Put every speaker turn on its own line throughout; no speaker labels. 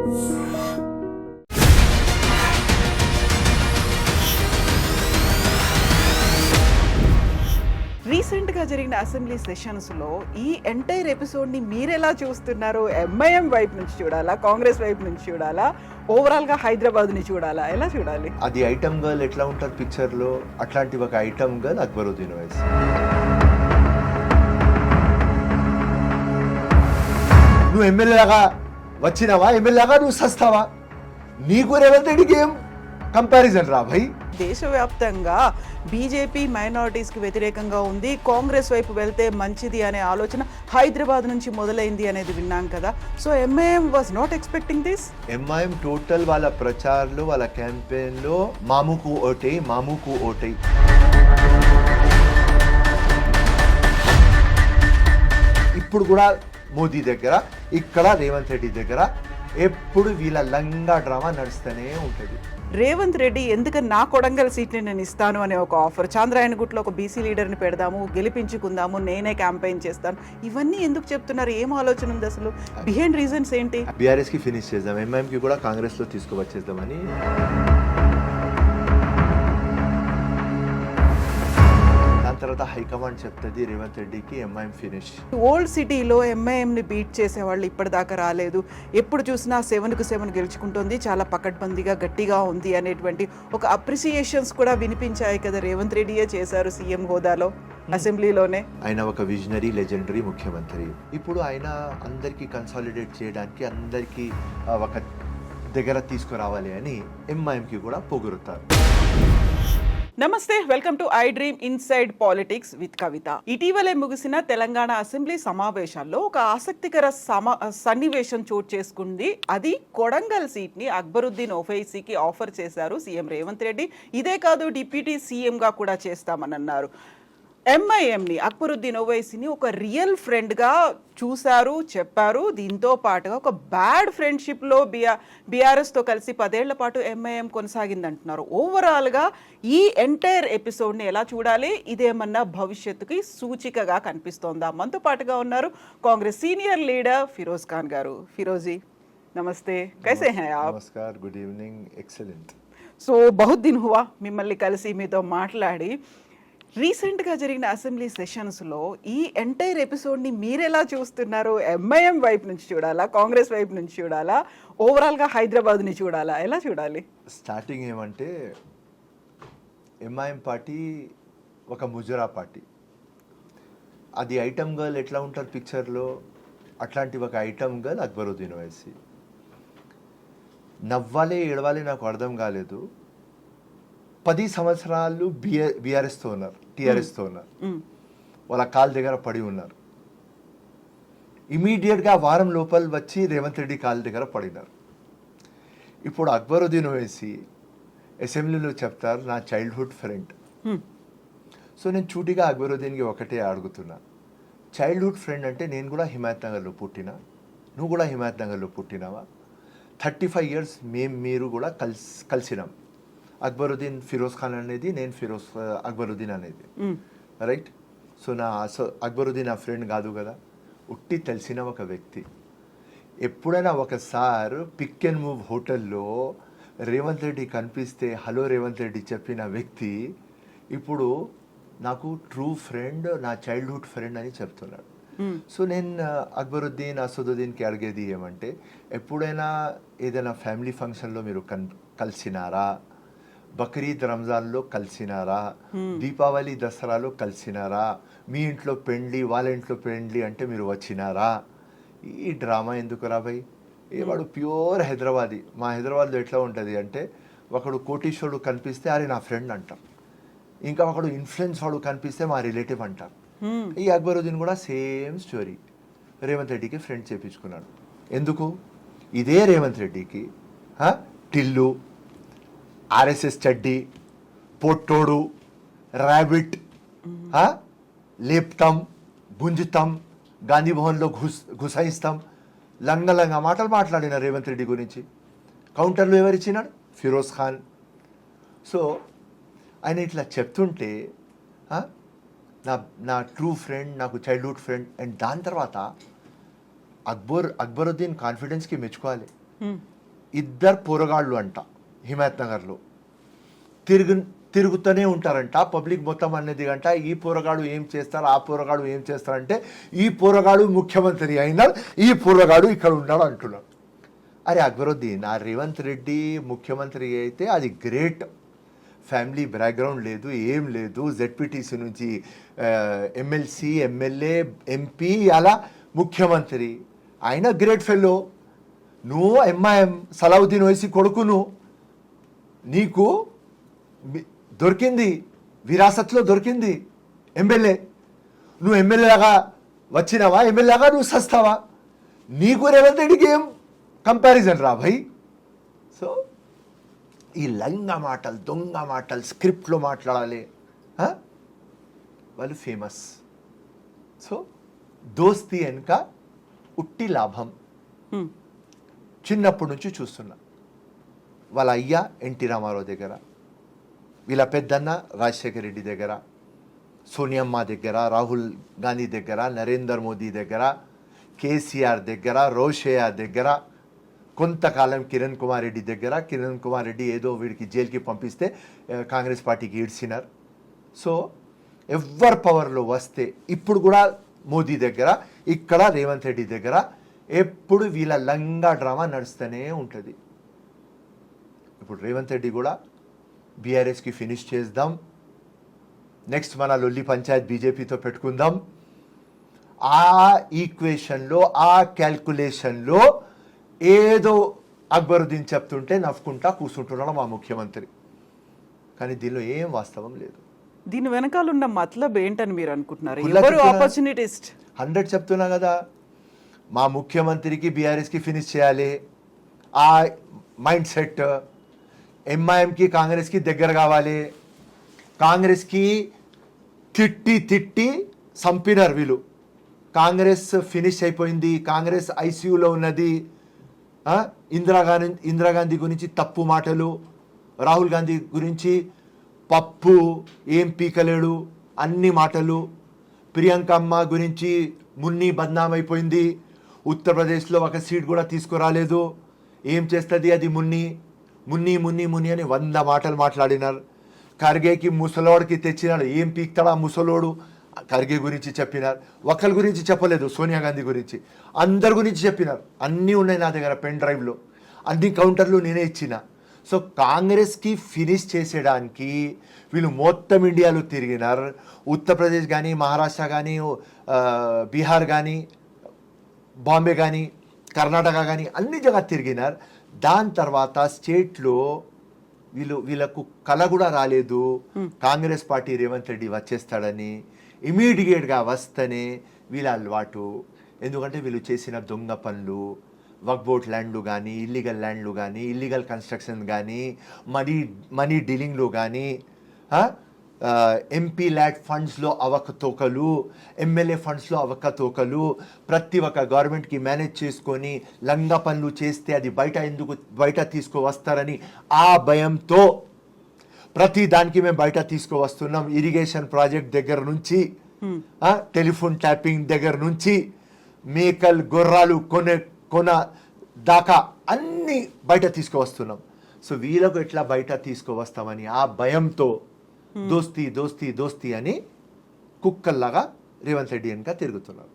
రీసెంట్గా జరిగిన అసెంబ్లీ సెషన్స్లో ఈ ఎంటైర్ ఎపిసోడ్ని మీరెలా చూస్తున్నారు? ఎంఐఎం వైపు నుంచి చూడాలా, కాంగ్రెస్ వైపు నుంచి చూడాలా, ఓవరాల్గా హైదరాబాద్ని చూడాలా, ఎలా చూడాలి?
అది ఐటమ్ గర్ల్ ఎట్లా ఉంటుంది పిక్చర్లో, అట్లాంటి ఒక ఐటమ్ గర్ల్ అక్బరుద్దీన్ ఓవైసీ. నువ్వు ఎమ్మెల్యేలాగా వచ్చినావా, ఎమ్మెల్యేలాగా నువ్వు సస్తావా? నీకు రేవంత్ రెడ్డికి ఏం కంపారిజన్ రా భయ్?
దేశవ్యాప్తంగా బీజేపీ మైనారిటీస్కి వ్యతిరేకంగా ఉంది, కాంగ్రెస్ వైపు వెళ్తే మంచిది అనే ఆలోచన హైదరాబాద్ నుంచి మొదలైంది అనేది విన్నాం కదా. So MIM was not expecting this.
MIM total వాళ్ళ ప్రచారంలో, వాళ్ళ క్యాంపెయిన్లో మాముకు ఓటై, మాముకు ఓటై. ఇప్పుడు కూడా మోదీ దగ్గర, ఇక్కడ రేవంత్ రెడ్డి దగ్గర ఎప్పుడు వీళ్ళ లంగా డ్రామా నడుస్తూనే ఉంటుంది.
రేవంత్ రెడ్డి ఎందుకని నా కొడంగల్ సీట్ని నేను ఇస్తాను అనే ఒక ఆఫర్, చాంద్రాయణగుట్లో ఒక బీసీ లీడర్ని పెడదాము, గెలిపించుకుందాము, నేనే క్యాంపెయిన్ చేస్తాను, ఇవన్నీ ఎందుకు చెప్తున్నారు? ఏం ఆలోచన ఉంది అసలు? బిహైండ్ రీజన్స్ ఏంటి?
బీఆర్ఎస్కి ఫినిష్ చేద్దాం, ఎంఐఎంకి కూడా కాంగ్రెస్లో తీసుకువచ్చేద్దామని. తర్వాత హైకమాండ్ చెప్తుంది రేవంత్ రెడ్డికి ఎంఐఎం ఫినిష్.
ఓల్డ్ సిటీలో ఎంఐఎంని బీట్ చేసేవాళ్ళు ఇప్పటిదాకా రాలేదు, ఎప్పుడు చూసినా 7కు 7 గెలుచుకుంటుంది, చాలా పకడ్బందీగా గట్టిగా ఉంది అనేటువంటి ఒక అప్రిసియేషన్స్ కూడా వినిపించాయి కదా. రేవంత్ రెడ్డియే చేశారు సీఎం హోదాలో అసెంబ్లీలోనే.
ఆయన ఒక విజనరీ, లెజెండరీ ముఖ్యమంత్రి. ఇప్పుడు ఆయన అందరికీ కన్సాలిడేట్ చేయడానికి, అందరికీ ఒక దగ్గర తీసుకురావాలి అని ఎంఐఎంకి కూడా పొగురుతారు.
నమస్తే, welcome to iDream inside politics with Kavitha. ఇటీవలే ముగిసిన తెలంగాణ అసెంబ్లీ సమావేశాల్లో ఒక ఆసక్తికర సన్నివేశం చోటు చేసుకుంది. అది కొడంగల్ సీట్ని అక్బరుద్దీన్ ఓవైసీకి ఆఫర్ చేశారు సీఎం రేవంత్ రెడ్డి. ఇదే కాదు, డిప్యూటీ సీఎంగా కూడా చేస్తామని అన్నారు. ఎంఐఎంని, అక్బరుద్దీన్ ఓవైసీని ఒక రియల్ ఫ్రెండ్గా చూశారు, చెప్పారు. దీంతో పాటుగా ఒక బ్యాడ్ ఫ్రెండ్షిప్లో బీఆర్ఎస్తో కలిసి 10 ఏళ్ల పాటు ఎంఐఎం కొనసాగిందంటున్నారు. ఓవరాల్గా ఈ ఎంటైర్ ఎపిసోడ్ని ఎలా చూడాలి? ఇదేమన్నా భవిష్యత్తుకి సూచికగా కనిపిస్తోందా? మనతో పాటుగా ఉన్నారు కాంగ్రెస్ సీనియర్ లీడర్ ఫిరోజ్ ఖాన్ గారు. ఫిరోజీ నమస్తే, కైసే హై ఆప్?
నమస్కార్, గుడ్ ఈవినింగ్, ఎక్సలెంట్.
సో బహుత్ దిన్ హువా మిమ్మల్ని కలిసి, మీతో మాట్లాడి. రీసెంట్గా జరిగిన అసెంబ్లీ సెషన్స్లో ఈ ఎంటైర్ ఎపిసోడ్ని మీరెలా చూస్తున్నారు? ఎంఐఎం వైపు నుంచి చూడాలా, కాంగ్రెస్ వైపు నుంచి చూడాలా, ఓవరాల్గా హైదరాబాద్ని చూడాలా, ఎలా చూడాలి?
స్టార్టింగ్ ఏమంటే, ఎంఐఎం పార్టీ ఒక ముజరా పార్టీ. అది ఐటమ్ గర్ల్ ఎట్లా ఉంటారు పిక్చర్లో, అట్లాంటి ఒక ఐటమ్ గర్ల్ అక్బరుద్దీన్ ఓవైసీ. నవ్వాలి ఏడవాలి నాకు అర్థం కాలేదు. 10 సంవత్సరాలు బీఆర్ఎస్తో ఉన్నారు, టీఆర్ఎస్తో ఉన్నారు, వాళ్ళ కాళ్ళ దగ్గర పడి ఉన్నారు. ఇమీడియట్గా వారం లోపల వచ్చి రేవంత్ రెడ్డి కాళ్ళ దగ్గర పడినారు. ఇప్పుడు అక్బరుద్దీన్ ఓవైసీ అసెంబ్లీలో చెప్తారు, నా చైల్డ్హుడ్ ఫ్రెండ్. సో నేను చూటిగా అక్బరుద్దీన్కి ఒకటే అడుగుతున్నా, చైల్డ్హుడ్ ఫ్రెండ్ అంటే నేను కూడా హిమాయత్ నగర్లో పుట్టినా, నువ్వు కూడా హిమాయత్ నగర్లో పుట్టినావా? 35 years మీరు కూడా కలిసినాం. అక్బరుద్దీన్ ఫిరోజ్ ఖాన్ అనేది, నేను అక్బరుద్దీన్ అనేది, రైట్? సో అక్బరుద్దీన్ నా ఫ్రెండ్ కాదు కదా, ఉట్టి తెలిసిన ఒక వ్యక్తి. ఎప్పుడైనా ఒకసారి పిక్ అండ్ మూవ్ హోటల్లో రేవంత్ రెడ్డి కనిపిస్తే హలో రేవంత్ రెడ్డి చెప్పిన వ్యక్తి ఇప్పుడు నాకు ట్రూ ఫ్రెండ్, నా చైల్డ్హుడ్ ఫ్రెండ్ అని చెప్తున్నాడు. సో నేను అక్బరుద్దీన్, అసదుద్దీన్కి అడిగేది ఏమంటే, ఎప్పుడైనా ఏదైనా ఫ్యామిలీ ఫంక్షన్లో మీరు కలిసినారా? బక్రీద్, రంజాన్లో కలిసినారా? దీపావళి, దసరాలో కలిసినారా? మీ ఇంట్లో పెండ్లి, వాళ్ళ ఇంట్లో పెండ్లి అంటే మీరు వచ్చినారా? ఈ డ్రామా ఎందుకు రా భయ్? వాడు ప్యూర్ హైదరాబాదీ. మా హైదరాబాద్లో ఎట్లా ఉంటుంది అంటే, ఒకడు కోటీశ్వరుడు కనిపిస్తే అరే నా ఫ్రెండ్ అంటారు, ఇంకా ఒకడు ఇన్ఫ్లుయెన్స్ వాడు కనిపిస్తే మా రిలేటివ్ అంటారు. ఈ అక్బరుద్దీన్ కూడా సేమ్ స్టోరీ. రేవంత్ రెడ్డికి ఫ్రెండ్ చేపించుకున్నాడు. ఎందుకు? ఇదే రేవంత్ రెడ్డికి టిల్లు, ఆర్ఎస్ఎస్ చడ్డీ, పొట్టోడు, ర్యాబిట్, లేపుతాం, గుంజుతాం, గాంధీ భవన్లో గుసాయిస్తాం, లంగ మాటలు మాట్లాడిన రేవంత్ రెడ్డి గురించి. కౌంటర్లు ఎవరిచ్చినాడు? ఫిరోజ్ ఖాన్. సో ఆయన ఇట్లా చెప్తుంటే నా ట్రూ ఫ్రెండ్, నాకు చైల్డ్హుడ్ ఫ్రెండ్. అండ్ దాని తర్వాత అక్బరుద్దీన్ కాన్ఫిడెన్స్కి మెచ్చుకోవాలి. ఇద్దరు పోరగాళ్ళు అంట హిమాయత్ నగర్లో తిరుగుతూనే ఉంటారంట. పబ్లిక్ మొత్తం అనేది అంట ఈ పోరగాడు ఏం చేస్తారు, ఆ పోరగాడు ఏం చేస్తారంటే ఈ పోరగాడు ముఖ్యమంత్రి అయినాడు, ఈ పోరగాడు ఇక్కడ ఉన్నాడు అంటున్నాడు. అరే అక్బరుద్దీన్, ఆ రేవంత్ రెడ్డి ముఖ్యమంత్రి అయితే అది గ్రేట్, ఫ్యామిలీ బ్యాక్గ్రౌండ్ లేదు, ఏం లేదు, జెడ్పీటీసీ నుంచి ఎమ్మెల్సీ, ఎమ్మెల్యే, ఎంపీ, అలా ముఖ్యమంత్రి, ఆయన గ్రేట్ ఫెల్లో. నువ్వు ఎంఐఎం సలావుద్దీన్ ఓవైసీ కొడుకును, నీకు దొరికింది, విరాసత్లో దొరికింది ఎమ్మెల్యే. నువ్వు ఎమ్మెల్యేలాగా వచ్చినావా, ఎమ్మెల్యేగా నువ్వు సస్తావా? నీకు రేవంత్ రెడ్డికి ఏం కంపారిజన్ రా భయ్. సో ఈ లంగా మాటలు, దొంగ మాటలు, స్క్రిప్ట్లో మాట్లాడాలి, వాళ్ళు ఫేమస్. సో దోస్తీ వెనుక ఉట్టి లాభం చిన్నప్పటి నుంచి చూస్తున్నా. వాళ్ళ అయ్య ఎన్టీ రామారావు దగ్గర, వీళ్ళ పెద్దన్న రాజశేఖర రెడ్డి దగ్గర, సోనియమ్మ దగ్గర, రాహుల్ గాంధీ దగ్గర, నరేందర్ మోదీ దగ్గర, కేసీఆర్ దగ్గర, రోషయ్య దగ్గర, కొంతకాలం కిరణ్ కుమార్ రెడ్డి దగ్గర. కిరణ్ కుమార్ రెడ్డి ఏదో వీడికి జైలుకి పంపిస్తే కాంగ్రెస్ పార్టీకి ఈడ్చినారు. సో ఎవరు పవర్లో వస్తే ఇప్పుడు కూడా మోదీ దగ్గర, ఇక్కడ రేవంత్ రెడ్డి దగ్గర ఎప్పుడు వీళ్ళ లంగా డ్రామా నడుస్తూనే ఉంటుంది. ఇప్పుడు రేవంత్ రెడ్డి కూడా బీఆర్ఎస్కి ఫినిష్ చేద్దాం, నెక్స్ట్ మన లొల్లి పంచాయత్ బీజేపీతో పెట్టుకుందాం, ఆ ఈక్వేషన్లో, ఆ క్యాల్కులేషన్లో ఏదో అక్బరుద్దీన్ చెప్తుంటే నవ్వుకుంటా కూర్చుంటున్నాడు మా ముఖ్యమంత్రి. కానీ దీనిలో ఏం వాస్తవం లేదు.
దీని వెనకాల ఉన్న మతలబ్ ఏంటని మీరు అనుకుంటున్నారు? ఎవరు ఆపర్చునిటిస్ట్?
100 చెప్తున్నా కదా, మా ముఖ్యమంత్రికి బీఆర్ఎస్కి ఫినిష్ చేయాలి, ఆ మైండ్ సెట్. ఎంఐఎంకి కాంగ్రెస్కి దగ్గర కావాలి, కాంగ్రెస్కి తిట్టి సంపినారు వీళ్ళు. కాంగ్రెస్ ఫినిష్ అయిపోయింది, కాంగ్రెస్ ఐసీయూలో ఉన్నది. ఇందిరాగాంధీ గురించి తప్పు మాటలు, రాహుల్ గాంధీ గురించి పప్పు ఏం పీకలేడు అన్ని మాటలు, ప్రియాంకమ్మ గురించి మున్ని బద్నామైపోయింది, ఉత్తరప్రదేశ్లో ఒక సీట్ కూడా తీసుకురాలేదు, ఏం చేస్తుంది అది మున్ని మున్ని మున్ని మున్ని అని 100 మాటలు మాట్లాడినారు. ఖర్గేకి ముసలోడికి తెచ్చినాడు, ఏం పీక్తాడు ఆ ముసలోడు, ఖర్గే గురించి చెప్పినారు. ఒకరి గురించి చెప్పలేదు, సోనియా గాంధీ గురించి, అందరి గురించి చెప్పినారు. అన్నీ ఉన్నాయి నా దగ్గర పెన్ డ్రైవ్లో, అన్ని కౌంటర్లు నేనే ఇచ్చిన. సో కాంగ్రెస్కి ఫినిష్ చేసేయడానికి వీళ్ళు మొత్తం ఇండియాలో తిరిగినారు. ఉత్తరప్రదేశ్ కానీ, మహారాష్ట్ర కానీ, బీహార్ కానీ, బాంబే కానీ, కర్ణాటక కానీ అన్ని జగ తిరిగినారు. దాని తర్వాత స్టేట్లో వీళ్ళకు కల కూడా రాలేదు కాంగ్రెస్ పార్టీ రేవంత్ రెడ్డి వచ్చేస్తాడని. ఇమీడియట్గా వస్తేనే వీళ్ళ అలవాటు. ఎందుకంటే వీళ్ళు చేసిన దొంగ పనులు, వక్బోట్ ల్యాండ్లు కానీ, ఇల్లీగల్ ల్యాండ్లు కానీ, ఇల్లీగల్ కన్స్ట్రక్షన్ కానీ, మనీ డీలింగ్లు కానీ, ఎంపీ ల్యాడ్ ఫండ్స్లో అవకతవకలు, ఎమ్మెల్యే ఫండ్స్లో అవకతవకలు, ప్రతి ఒక్క గవర్నమెంట్కి మేనేజ్ చేసుకొని లంగా పనులు చేస్తే అది బయట తీసుకువస్తారని ఆ భయంతో ప్రతి దానికి మేము బయట తీసుకువస్తున్నాం. ఇరిగేషన్ ప్రాజెక్ట్ దగ్గర నుంచి, టెలిఫోన్ ట్యాపింగ్ దగ్గర నుంచి, మేకలు గొర్రాలు కొన దాకా అన్నీ బయట తీసుకువస్తున్నాం. సో వీళ్ళకు ఎట్లా బయట తీసుకువస్తామని ఆ భయంతో దోస్తీ అని కుక్కల్లాగా రేవంత్ రెడ్డి వెనుక తిరుగుతున్నారు.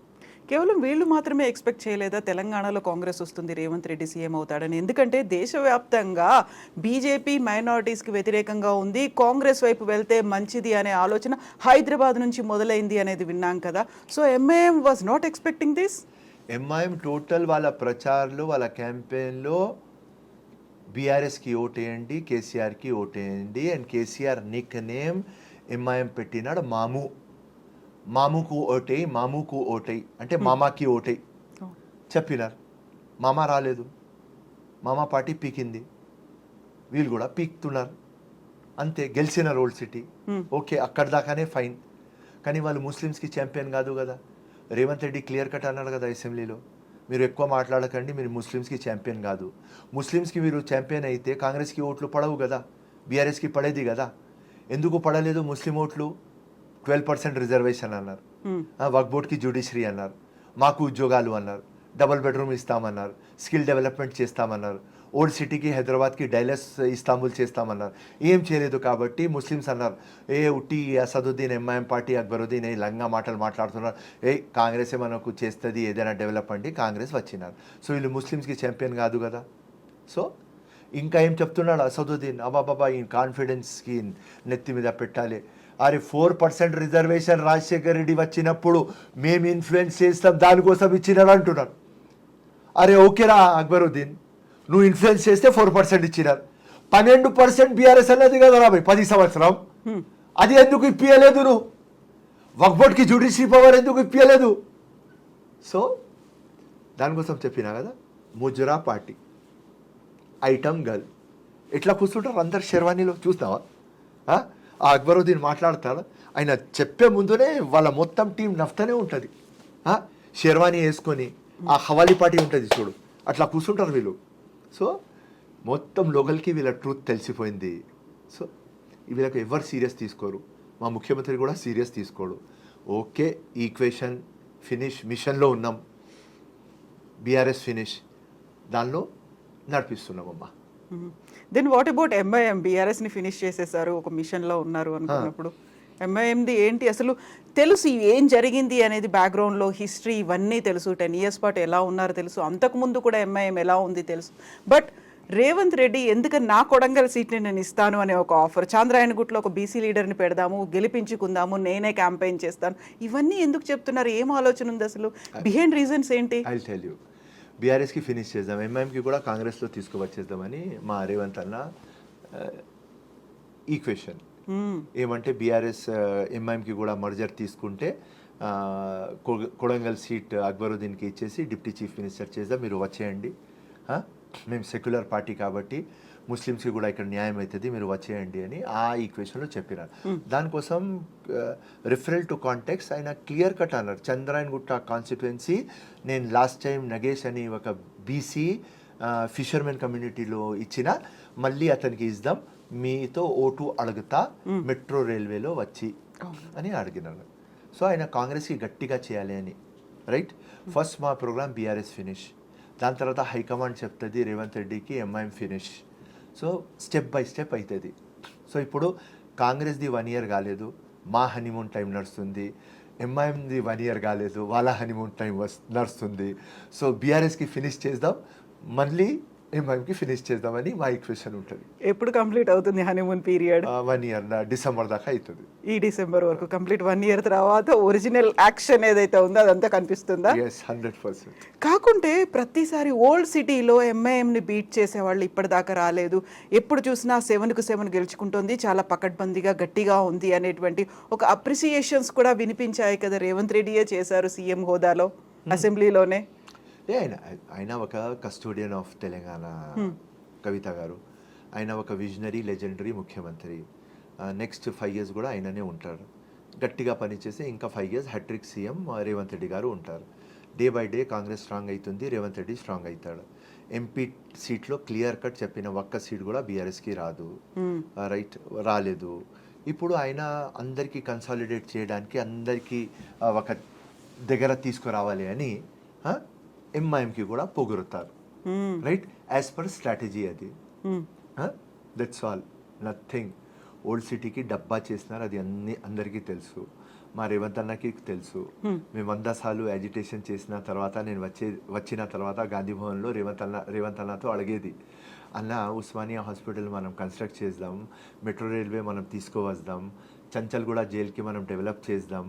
కేవలం వీళ్ళు మాత్రమే ఎక్స్పెక్ట్ చేయలేదా తెలంగాణలో కాంగ్రెస్ వస్తుంది, రేవంత్ రెడ్డి సీఎం అవుతాడని? ఎందుకంటే దేశవ్యాప్తంగా బీజేపీ మైనారిటీస్కి వ్యతిరేకంగా ఉంది, కాంగ్రెస్ వైపు వెళ్తే మంచిది అనే ఆలోచన హైదరాబాద్ నుంచి మొదలైంది అనేది విన్నాం కదా. So MIM was not expecting this.
MIM total వాళ్ళ ప్రచారంలో, వాళ్ళ క్యాంపెయిన్లో బీఆర్ఎస్కి ఓటేయండి, కేసీఆర్కి ఓటేయండి, and KCR Nick name MIM పెట్టినాడు మాముకు ఓటేయి అంటే మామాకి ఓటేయి చెప్పినారు. మామ రాలేదు, మామ పార్టీ పీకింది, వీళ్ళు కూడా పీక్తున్నారు అంతే. గెలిచిన రోడ్ సిటీ ఓకే, అక్కడి దాకానే ఫైన్. కానీ వాళ్ళు ముస్లిమ్స్కి ఛాంపియన్ కాదు కదా. రేవంత్ రెడ్డి క్లియర్ కట్ అన్నాడు కదా అసెంబ్లీలో, మీరు ఎక్కువ మాట్లాడకండి, మీరు ముస్లిమ్స్కి ఛాంపియన్ కాదు. ముస్లిమ్స్కి మీరు ఛాంపియన్ అయితే కాంగ్రెస్కి ఓట్లు పడవు కదా, బీఆర్ఎస్కి పడేది కదా. ఎందుకు పడలేదు ముస్లిం ఓట్లు? 12% రిజర్వేషన్ అన్నారు, వక్ఫ్ బోర్డ్కి జ్యుడిషియరీ అన్నారు, మాకు ఉద్యోగాలు అన్నారు, డబుల్ బెడ్రూమ్ ఇస్తామన్నారు, స్కిల్ డెవలప్మెంట్ చేస్తామన్నారు, ఓల్డ్ సిటీకి హైదరాబాద్కి డైలస్ ఇస్తాంబుల్ చేస్తామన్నారు. ఏం చేయలేదు. కాబట్టి ముస్లిమ్స్ అన్నారు, ఉట్టి అసదుద్దీన్ ఎంఐఎం పార్టీ అక్బరుద్దీన్ లంగా మాటలు మాట్లాడుతున్నారు, కాంగ్రెసే మనకు చేస్తుంది ఏదైనా డెవలప్ అంటే కాంగ్రెస్ వచ్చినారు. సో వీళ్ళు ముస్లిమ్స్కి ఛాంపియన్ కాదు కదా. సో ఇంకా ఏం చెప్తున్నాడు అసదుద్దీన్, అబాబాబా ఈ కాన్ఫిడెన్స్కి నెత్తి మీద పెట్టాలి. అరే 4% రిజర్వేషన్ రాజశేఖర్ రెడ్డి వచ్చినప్పుడు మేము ఇన్ఫ్లుయెన్స్ చేస్తాం దానికోసం ఇచ్చినారు అంటున్నారు. అరే ఓకేరా అక్బరుద్దీన్, నువ్వు ఇన్ఫ్లుయెన్స్ చేస్తే 4% ఇచ్చినారు. 12% బీఆర్ఎస్ అన్నది కదా రాబోయ్ 10 సంవత్సరం. అది ఎందుకు ఇప్పియలేదు? నువ్వు వక్ఫ్ బోర్డ్కి జ్యుడిషియరీ పవర్ ఎందుకు ఇప్పియలేదు? సో దానికోసం చెప్పినా కదా, ముజరా పార్టీ ఐటమ్ గర్ల్ ఇట్లా కూర్చుంటారు అందరు షెర్వానీలో. చూస్తావా ఆ అక్బరుద్దీన్ మాట్లాడతాడు, ఆయన చెప్పే ముందునే వాళ్ళ మొత్తం టీం నఫ్తనే ఉంటుంది. షెర్వానీ వేసుకొని ఆ హవాలీ పార్టీ ఉంటుంది చూడు, అట్లా కూర్చుంటారు వీళ్ళు. సో మొత్తం లోకల్కి వీళ్ళ ట్రూత్ తెలిసిపోయింది. సో వీళ్ళకి ఎవరు సీరియస్ తీసుకోరు, మా ముఖ్యమంత్రి కూడా సీరియస్ తీసుకోడు. ఓకే ఈక్వేషన్ ఫినిష్, మిషన్లో ఉన్నాం, బీఆర్ఎస్ ఫినిష్, దానిలో నడిపిస్తున్నామమ్మా.
Then what about MIM? బీఆర్ఎస్ని ఫినిష్ చేసేసారు, ఒక మిషన్లో ఉన్నారు అనుకున్నప్పుడు ఎంఐఎంది ఏంటి అసలు? తెలుసు ఏం జరిగింది అనేది, బ్యాక్గ్రౌండ్లో హిస్టరీ ఇవన్నీ తెలుసు, 10 years పాటు ఎలా ఉన్నారు తెలుసు, అంతకుముందు కూడా ఎంఐఎం ఎలా ఉంది తెలుసు. బట్ రేవంత్ రెడ్డి ఎందుకని నా కొడంగల్ సీట్ని నేను ఇస్తాను అనే ఒక ఆఫర్, చాంద్రాయణగుట్లో ఒక బీసీ లీడర్ని పెడదాము, గెలిపించుకుందాము, నేనే క్యాంపెయిన్ చేస్తాను, ఇవన్నీ ఎందుకు చెప్తున్నారు? ఏం ఆలోచన ఉంది అసలు? బిహైండ్ రీజన్స్ ఏంటి?
I tell you. బీఆర్ఎస్కి ఫినిష్ చేద్దాం, ఎంఐఎంకి కూడా కాంగ్రెస్లో తీసుకువచ్చేద్దామని మా రేవంత్ అన్న ఈక్వేషన్. ఏమంటే బీఆర్ఎస్ ఎంఐఎంకి కూడా మర్జర్ తీసుకుంటే కొడంగల్ సీట్ అక్బరుద్దీన్కి ఇచ్చేసి డిప్యూటీ చీఫ్ మినిస్టర్ చేద్దాం, మీరు వచ్చేయండి, మేము సెక్యులర్ పార్టీ కాబట్టి ముస్లిమ్స్కి కూడా ఇక్కడ న్యాయం అవుతుంది, మీరు వచ్చేయండి అని ఆ ఈక్వేషన్లో చెప్పినారు. దానికోసం రిఫరల్ టు కాంటెక్స్ ఆయన క్లియర్ కట్ అన్నారు. చంద్రాయణగుట్ట కాన్స్టిట్యుయెన్సీ నేను లాస్ట్ టైం నగేష్ అని ఒక బీసీ ఫిషర్మెన్ కమ్యూనిటీలో ఇచ్చిన, మళ్ళీ అతనికి ఇద్దాం, మీతో ఓటు అడుగుతా మెట్రో రైల్వేలో వచ్చి అని అడిగినారు. సో ఆయన కాంగ్రెస్కి గట్టిగా చేయాలి అని, రైట్. ఫస్ట్ మా ప్రోగ్రామ్ బీఆర్ఎస్ ఫినిష్, దాని తర్వాత హైకమాండ్ చెప్తుంది రేవంత్ రెడ్డికి MIM finish. So step by step అవుతుంది. సో ఇప్పుడు కాంగ్రెస్ది 1 year కాలేదు, మా హనీమూన్ టైం నడుస్తుంది. ఎంఐఎంది 1 year కాలేదు, వాళ్ళ హనీమూన్ టైం నడుస్తుంది. సో బీఆర్ఎస్కి ఫినిష్ చేద్దాం, మళ్ళీ ఎంఐఎంకి ఫినిష్ చేద్దామని మా ఈక్వేషన్ ఉంటుంది.
ఎప్పుడు కంప్లీట్ అవుతుంది హనీమూన్ పీరియడ్?
1 year డిసెంబర్ దాకా అవుతుంది.
ఈ డిసెంబర్ వరకు కంప్లీట్. 1 year తర్వాత ఒరిజినల్ యాక్షన్ ఏదైతే ఉందో అదంతా కనిపిస్తుందా?
yes 100%.
కాకుంటే ప్రతిసారి ఓల్డ్ సిటీలో ఎంఐఎంని బీట్ చేసేవాళ్ళు ఇప్పటిదాకా రాలేదు, ఎప్పుడు చూసినా 7కు 7 గెలుచుకుంటుంది, చాలా పకడ్బందీగా గట్టిగా ఉంది అనేటువంటి ఒక అప్రిసియేషన్స్ కూడా వినిపించాయి కదా. రేవంత్ రెడ్డియే చేశారు సీఎం హోదాలో అసెంబ్లీలోనే.
ఆయన ఒక కస్టోడియన్ ఆఫ్ తెలంగాణ కవిత గారు, ఆయన ఒక విజనరీ లెజెండరీ ముఖ్యమంత్రి. నెక్స్ట్ 5 years కూడా ఆయననే ఉంటారు. గట్టిగా పనిచేసి ఇంకా 5 years hattrick CM Revanth Reddy గారు ఉంటారు. Day by day Congress strong అవుతుంది, రేవంత్ రెడ్డి స్ట్రాంగ్ అవుతాడు. ఎంపీ సీట్లో క్లియర్ కట్ చెప్పిన ఒక్క సీట్ కూడా బీఆర్ఎస్కి రాదు, రైట్, రాలేదు. ఇప్పుడు ఆయన అందరికీ కన్సాలిడేట్ చేయడానికి, అందరికీ ఒక దగ్గర తీసుకురావాలి అని ఎంఐఎంకి కూడా పొగురుతారు, రైట్, యాజ్ పర్ స్ట్రాటజీ అది. That's all, nothing. ఓల్డ్ సిటీకి డబ్బా చేసినారు, అది అందరికీ తెలుసు, మా రేవంత్ అన్నకి తెలుసు. మేము 100 సార్లు యాజిటేషన్ చేసిన తర్వాత, నేను వచ్చిన తర్వాత గాంధీ భవన్లో రేవంత్ అన్నతో అడిగేది, అన్న ఉస్మానియా హాస్పిటల్ మనం కన్స్ట్రక్ట్ చేద్దాం, మెట్రో రైల్వే మనం తీసుకువద్దాం, చంచల్గూడ జైలుకి మనం డెవలప్ చేద్దాం,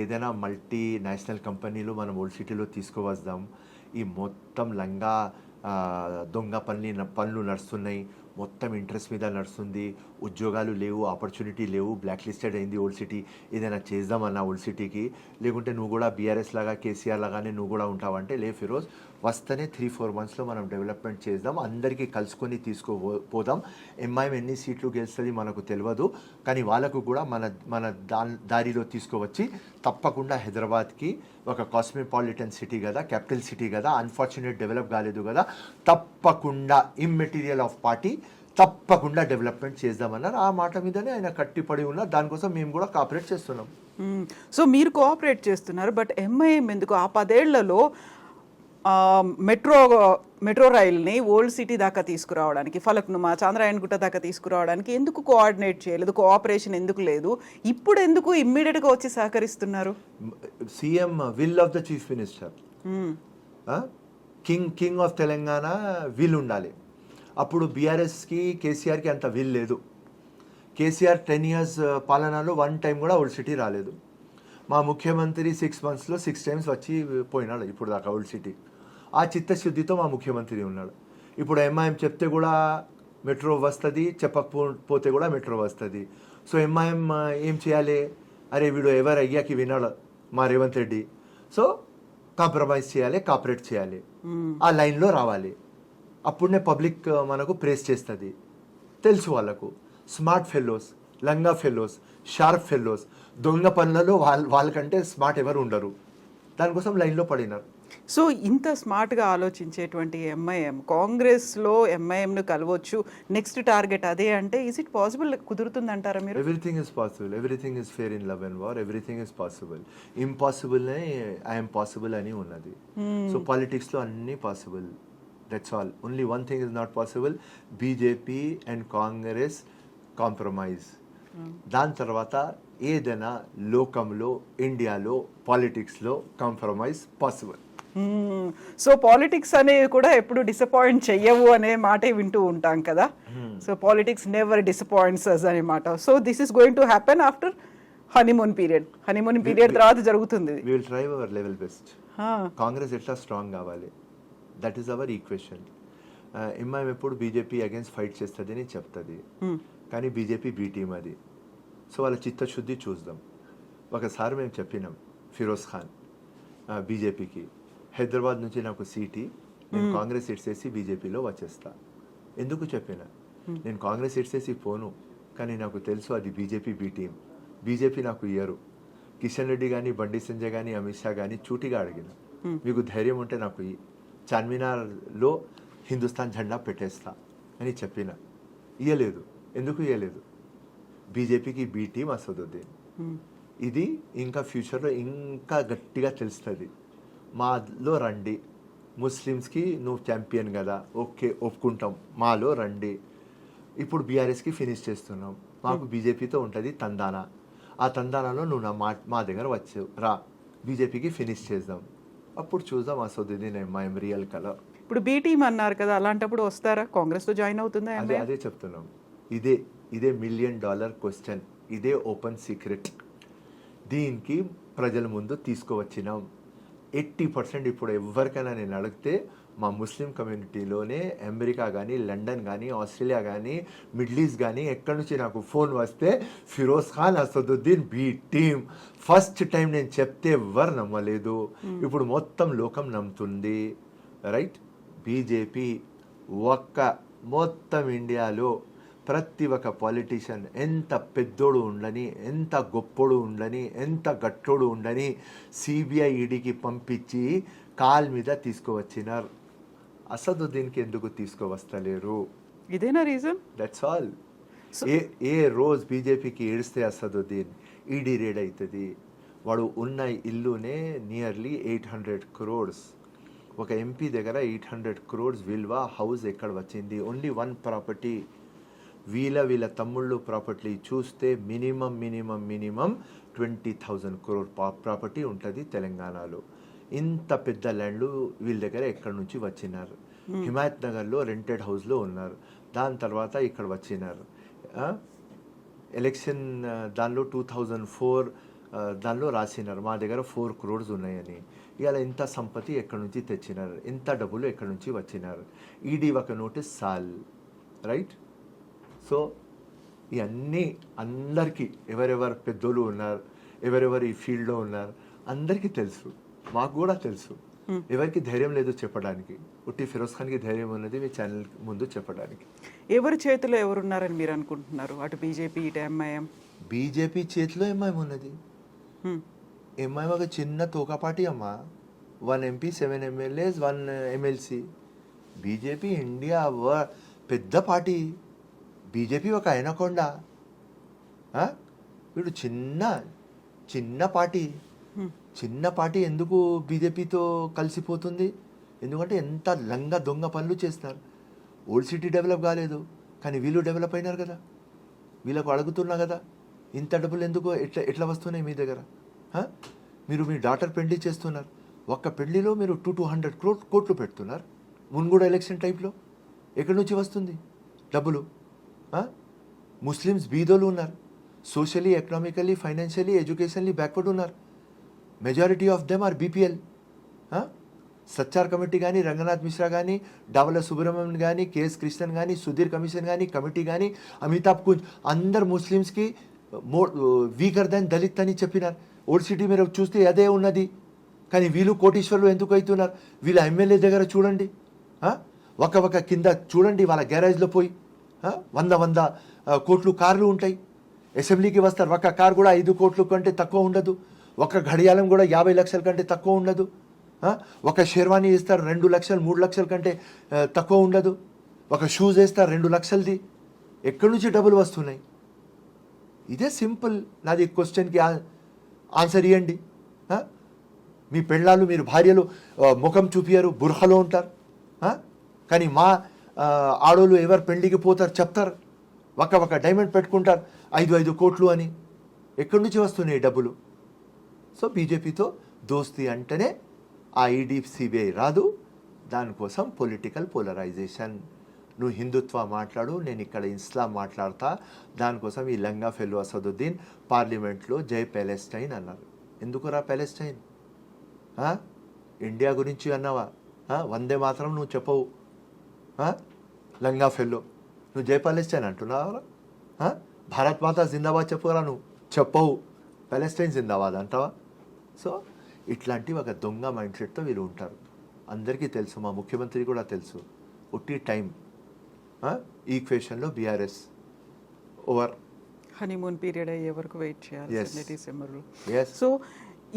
ఏదైనా మల్టీ నేషనల్ కంపెనీలు మనం ఓల్డ్ సిటీలో తీసుకువద్దాం, ఈ మొత్తం లంగా దొంగ పనులు నడుస్తున్నాయి, మొత్తం ఇంట్రెస్ట్ మీద నడుస్తుంది, ఉద్యోగాలు లేవు, ఆపర్చునిటీ లేవు, బ్లాక్ లిస్టెడ్ అయింది ఓల్డ్ సిటీ, ఏదైనా చేద్దామన్నా ఓల్డ్ సిటీకి, లేకుంటే నువ్వు కూడా బీఆర్ఎస్ లాగా కేసీఆర్ లాగానే నువ్వు కూడా ఉంటావంటే, లే ఫిరోజ్ వస్తేనే 3-4 monthsలో మనం డెవలప్మెంట్ చేద్దాం, అందరికీ కలుసుకొని తీసుకుపోదాం. ఎంఐఎం ఎన్ని సీట్లు గెలుస్తుంది మనకు తెలియదు, కానీ వాళ్ళకు కూడా మన దారిలో తీసుకువచ్చి తప్పకుండా హైదరాబాద్కి ఒక కాస్మోపాలిటన్ సిటీ కదా, క్యాపిటల్ సిటీ కదా, అన్ఫార్చునేట్ డెవలప్ కాలేదు కదా, తప్పకుండా ఇమ్మెటీరియల్ ఆఫ్ పార్టీ తప్పకుండా డెవలప్మెంట్ చేద్దామన్నారు. ఆ మాట మీదనే ఆయన కట్టిపడి ఉన్నారు, దానికోసం మేము కూడా కోఆపరేట్ చేస్తున్నాం.
సో మీరు కోఆపరేట్ చేస్తున్నారు, బట్ ఎంఐఎం ఎందుకు ఆ 10 ఏళ్లలో మెట్రో మెట్రో రైల్ని ఓల్డ్ సిటీ దాకా తీసుకురావడానికి, ఫలక్నుమా, చాంద్రాయణగుట్ట దాకా తీసుకురావడానికి ఎందుకు కోఆర్డినేట్ చేయలేదు, కోఆపరేషన్ ఎందుకు లేదు? ఇప్పుడు ఎందుకు ఇమ్మీడియట్గా వచ్చి సహకరిస్తున్నారు?
CM will of the chief minister, king of Telangana will ఉండాలి. అప్పుడు బీఆర్ఎస్కి కేసీఆర్కి అంత విల్ లేదు. కేసీఆర్ 10 years పాలనలో 1 time కూడా ఓల్డ్ సిటీ రాలేదు. మా ముఖ్యమంత్రి 6 monthsలో 6 times వచ్చి పోయినాడు ఇప్పుడు దాకా ఓల్డ్ సిటీ. ఆ చిత్తశుద్ధితో మా ముఖ్యమంత్రి ఉన్నాడు. ఇప్పుడు ఎంఐఎం చెప్తే కూడా మెట్రో వస్తుంది, చెప్పకపోతే కూడా మెట్రో వస్తుంది. సో ఎంఐఎం ఏం చేయాలి? అరే వీడు ఎవరు అయ్యాకి వినాడు మా రేవంత్ రెడ్డి, సో కాంప్రమైజ్ చేయాలి, కాపరేట్ చేయాలి, ఆ లైన్లో రావాలి. అప్పుడునే పబ్లిక్ మనకు ప్రేస్ చేస్తుంది. తెలుసు వాళ్ళకు స్మార్ట్ ఫెలోస్, లంగా ఫెలోస్, షార్ప్ ఫెలోస్, దొంగ పనులలో వాళ్ళకంటే స్మార్ట్ ఎవరు ఉండరు. దానికోసం లైన్లో పడినారు.
సో ఇంత స్మార్ట్గా ఆలోచించేటువంటి ఎంఐఎం కాంగ్రెస్లో ఎంఐఎంను కలవచ్చు, నెక్స్ట్ టార్గెట్ అదే అంటే ఈజ్ ఇట్ పాసిబుల్? కుదురుతుంది అంటారా మీరు?
Everything is possible, everything is fair in love and war, everything is possible. ఇంపాసిబుల్నే ఐఎమ్ పాసిబుల్ అని ఉన్నది. సో పాలిటిక్స్లో అన్నీ possible, that's all. Only one thing is not possible, BJP and Congress compromise. దాని తర్వాత ఏదైనా లోకంలో, ఇండియాలో పాలిటిక్స్లో కాంప్రమైజ్ పాసిబుల్.
సో పాలిటిక్స్ అనేవి కూడా ఎప్పుడు డిసప్పాయింట్ చెయ్యవు అనే మాటే వింటూ ఉంటాం కదా. So politics never disappoints us అనే మాట. So this is going to happen after honeymoon period. Honeymoon period తర్వాత జరుగుతుంది.
We will try our level best. Congress ఎట్లా స్ట్రాంగ్ కావాలి, that is our equation. MIM ఎప్పుడు బీజేపీ అగేన్స్ట్ ఫైట్ చేస్తుంది అని చెప్తుంది, కానీ బీజేపీ బీ టీమ్ అది. సో వాళ్ళ చిత్తశుద్ధి చూద్దాం. ఒకసారి మేము చెప్పినాం ఫిరోజ్ ఖాన్ బీజేపీకి, హైదరాబాద్ నుంచి నాకు సీటీ, నేను కాంగ్రెస్ ఇడ్సేసి బీజేపీలో వచ్చేస్తా. ఎందుకు చెప్పిన? నేను కాంగ్రెస్ ఇడ్సేసి పోను, కానీ నాకు తెలుసు అది బీజేపీ బీ టీమ్, బీజేపీ నాకు ఇయ్యరు. కిషన్ రెడ్డి కానీ, బండి సంజయ్ కానీ, అమిత్ షా కానీ చూటిగా అడిగిన, మీకు ధైర్యం ఉంటే నాకు చార్మినార్లో హిందుస్థాన్ జెండా పెట్టేస్తా అని చెప్పిన. ఇయ్యలేదు. ఎందుకు ఇయ్యలేదు? బీజేపీకి బీ టీమ్ అసదుద్దీన్. ఇది ఇంకా ఫ్యూచర్లో ఇంకా గట్టిగా తెలుస్తుంది. మాలో రండి, ముస్లిమ్స్కి నువ్వు ఛాంపియన్ కదా, ఓకే ఒప్పుకుంటాం, మాలో రండి. ఇప్పుడు బీఆర్ఎస్కి ఫినిష్ చేస్తున్నాం, మాకు బీజేపీతో ఉంటుంది తందానా. ఆ తందానాలో నువ్వు మా దగ్గర వచ్చావు రా, బీజేపీకి ఫినిష్ చేద్దాం. అప్పుడు చూద్దాం అసదుద్దీన్ ఎంఐఎం రియల్ కలర్.
ఇప్పుడు బీ టీమ్ అన్నారు కదా, అలాంటప్పుడు వస్తారా? కాంగ్రెస్తో జాయిన్ అవుతుందా?
అదే చెప్తున్నాం. ఇదే $1 million క్వశ్చన్, ఇదే ఓపెన్ సీక్రెట్. దీనికి ప్రజల ముందు తీసుకువచ్చినాం. 80% ఇప్పుడు ఎవరికైనా నేను అడిగితే మా ముస్లిం కమ్యూనిటీలోనే అమెరికా కానీ, లండన్ కానీ, ఆస్ట్రేలియా కానీ, మిడిల్ ఈస్ట్ కానీ ఎక్కడి నుంచి నాకు ఫోన్ వస్తే Firoz Khan Asaduddin B team. First time నేను చెప్తే ఎవరు నమ్మలేదు, ఇప్పుడు మొత్తం లోకం నమ్ముతుంది. రైట్? బీజేపీ మొత్తం ఇండియాలో ప్రతి ఒక్క పాలిటీషియన్ ఎంత పెద్దోడు ఉండని, ఎంత గొప్పోడు ఉండని, ఎంత గట్టోడు ఉండని సిబిఐ ఈడీకి పంపించి కాల్ మీద తీసుకువచ్చినారు. అసదుద్దీన్కి ఎందుకు తీసుకువస్తలేరు?
ఇదేనా రీజన్?
That's all. ఏ రోజు బీజేపీకి ఏడిస్తే అసదుద్దీన్ ఈడీ రేడ్ అవుతుంది. వాడు ఉన్న ఇల్లునే నియర్లీ 800 crores. ఒక ఎంపీ దగ్గర 800 crores విలువ హౌస్ ఎక్కడ వచ్చింది? Only one property. వీళ్ళ తమ్ముళ్ళు ప్రాపర్టీ చూస్తే మినిమం 20,000 crore ప్రాపర్టీ ఉంటుంది తెలంగాణలో. ఇంత పెద్ద ల్యాండ్లు వీళ్ళ దగ్గర ఎక్కడి నుంచి వచ్చినారు? హిమాయత్ నగర్లో రెంటెడ్ హౌస్లో ఉన్నారు, దాని తర్వాత ఇక్కడ వచ్చినారు. ఎలక్షన్ దానిలో 2004 దానిలో రాసినారు మా దగ్గర 4 crores ఉన్నాయని. ఇవాళ ఇంత సంపత్తి ఎక్కడి నుంచి తెచ్చినారు? ఇంత డబ్బులు ఎక్కడి నుంచి వచ్చినారు? ఈడీ ఒక నోటీస్ సాల్. రైట్? సో ఇవన్నీ అందరికీ, ఎవరెవరు పెద్దోళ్ళు ఉన్నారు, ఎవరెవరు ఈ ఫీల్డ్లో ఉన్నారు, అందరికీ తెలుసు, మాకు కూడా తెలుసు. ఎవరికి ధైర్యం లేదు చెప్పడానికి. ఉట్టి ఫిరోజ్ ఖాన్కి ధైర్యం ఉన్నది మీ ఛానల్ ముందు చెప్పడానికి.
ఎవరి చేతిలో ఎవరున్నారని మీరు అనుకుంటున్నారు? అటు బీజేపీ, ఇటు ఎంఐఎం.
బీజేపీ చేతిలో ఎంఐఎం ఉన్నది. ఎంఐఎం ఒక చిన్న తోకపాటి అమ్మ. 1 MP, 7 MLAs, 1 MLC. BJP India పెద్ద పార్టీ. బీజేపీ ఒక అయినకొండ. వీడు చిన్న పార్టీ. చిన్న పార్టీ ఎందుకు బీజేపీతో కలిసిపోతుంది? ఎందుకంటే ఎంత లంగా దొంగ పనులు చేస్తున్నారు. ఓల్డ్ సిటీ డెవలప్ కాలేదు, కానీ వీళ్ళు డెవలప్ అయినారు కదా. వీళ్ళకు అడుగుతున్నా కదా, ఇంత డబ్బులు ఎందుకు ఎట్లా వస్తున్నాయి మీ దగ్గర? మీరు మీ డాటర్ పెళ్లి చేస్తున్నారు, ఒక్క పెళ్లిలో మీరు 200 కోట్లు పెడుతున్నారు. మున్గూడ ఎలక్షన్ టైప్లో ఎక్కడి నుంచి వస్తుంది డబ్బులు? ముస్లిమ్స్ బీదోలు ఉన్నారు, socially, economically, financially, educationally backward ఉన్నారు. Majority of them are BPL. Sachar committee కానీ, రంగనాథ్ మిశ్రా కానీ, డావల సుబ్రహ్మణ్యం కానీ, కేఎస్ కృష్ణన్ కానీ, సుధీర్ కమిషన్ కానీ, కమిటీ కానీ, అమితాబ్ కుంజ్, అందరు ముస్లిమ్స్కి వీకర్ దాన్ దళిత్ అని చెప్పినారు. ఓల్డ్ సిటీ మీరు చూస్తే అదే ఉన్నది, కానీ వీళ్ళు కోటీశ్వర్లు ఎందుకు అవుతున్నారు? వీళ్ళ ఎమ్మెల్యే దగ్గర చూడండి, ఒక కింద చూడండి, వాళ్ళ గ్యారేజ్లో పోయి 100 కోట్లు కార్లు ఉంటాయి. అసెంబ్లీకి వస్తారు, ఒక కార్ కూడా 5 కోట్ల కంటే తక్కువ ఉండదు. ఒక ఘడియాలం కూడా 50 లక్షల కంటే తక్కువ ఉండదు. ఒక షెర్వానీ ఇస్తారు 2 లక్షలు 3 లక్షల కంటే తక్కువ ఉండదు. ఒక షూస్ వేస్తారు 2 లక్షలది. ఎక్కడి నుంచి డబ్బులు వస్తున్నాయి? ఇదే సింపుల్. నాది క్వశ్చన్కి ఆన్సర్ ఇవ్వండి. మీ పెళ్ళాలు, మీరు భార్యలు ముఖం చూపియారు, బుర్ఖలో ఉంటారు, కానీ మా ఆడోళ్ళు ఎవరు పెళ్లికి పోతారు చెప్తారు, ఒక డైమండ్ పెట్టుకుంటారు 5 కోట్లు అని. ఎక్కడి నుంచి వస్తున్నాయి డబ్బులు? సో బీజేపీతో దోస్తీ అంటేనే ఆ ఈడీ సిబిఐ రాదు. దానికోసం పొలిటికల్ పోలరైజేషన్. నువ్వు హిందుత్వ మాట్లాడు, నేను ఇక్కడ ఇస్లాం మాట్లాడతా. దానికోసం ఈ లంగా ఫెల్లు అసదుద్దీన్ పార్లమెంట్లో జై ప్యాలెస్టైన్ అన్నారు. ఎందుకురా ప్యాలెస్టైన్? ఇండియా గురించి అన్నావా? వందే మాత్రం నువ్వు చెప్పవు. లంగా ఫెల్లో నువ్వు జై ప్యాలెస్టైన్ అంటున్నావా? భారత్ మాత జిందాబాద్ చెప్పురా, నువ్వు చెప్పవు. ప్యాలెస్టైన్ జిందాబాద్ అంటావా? సో ఇట్లాంటి ఒక దొంగ మైండ్ సెట్తో వీళ్ళు ఉంటారు. అందరికీ తెలుసు, మా ముఖ్యమంత్రి కూడా తెలుసు. ఉట్టి టైం. ఈక్వేషన్లో బీఆర్ఎస్ ఓవర్.
హనీమూన్ పీరియడ్ అయ్యే వరకు వెయిట్ చేయాలి డిసెంబర్లో. సో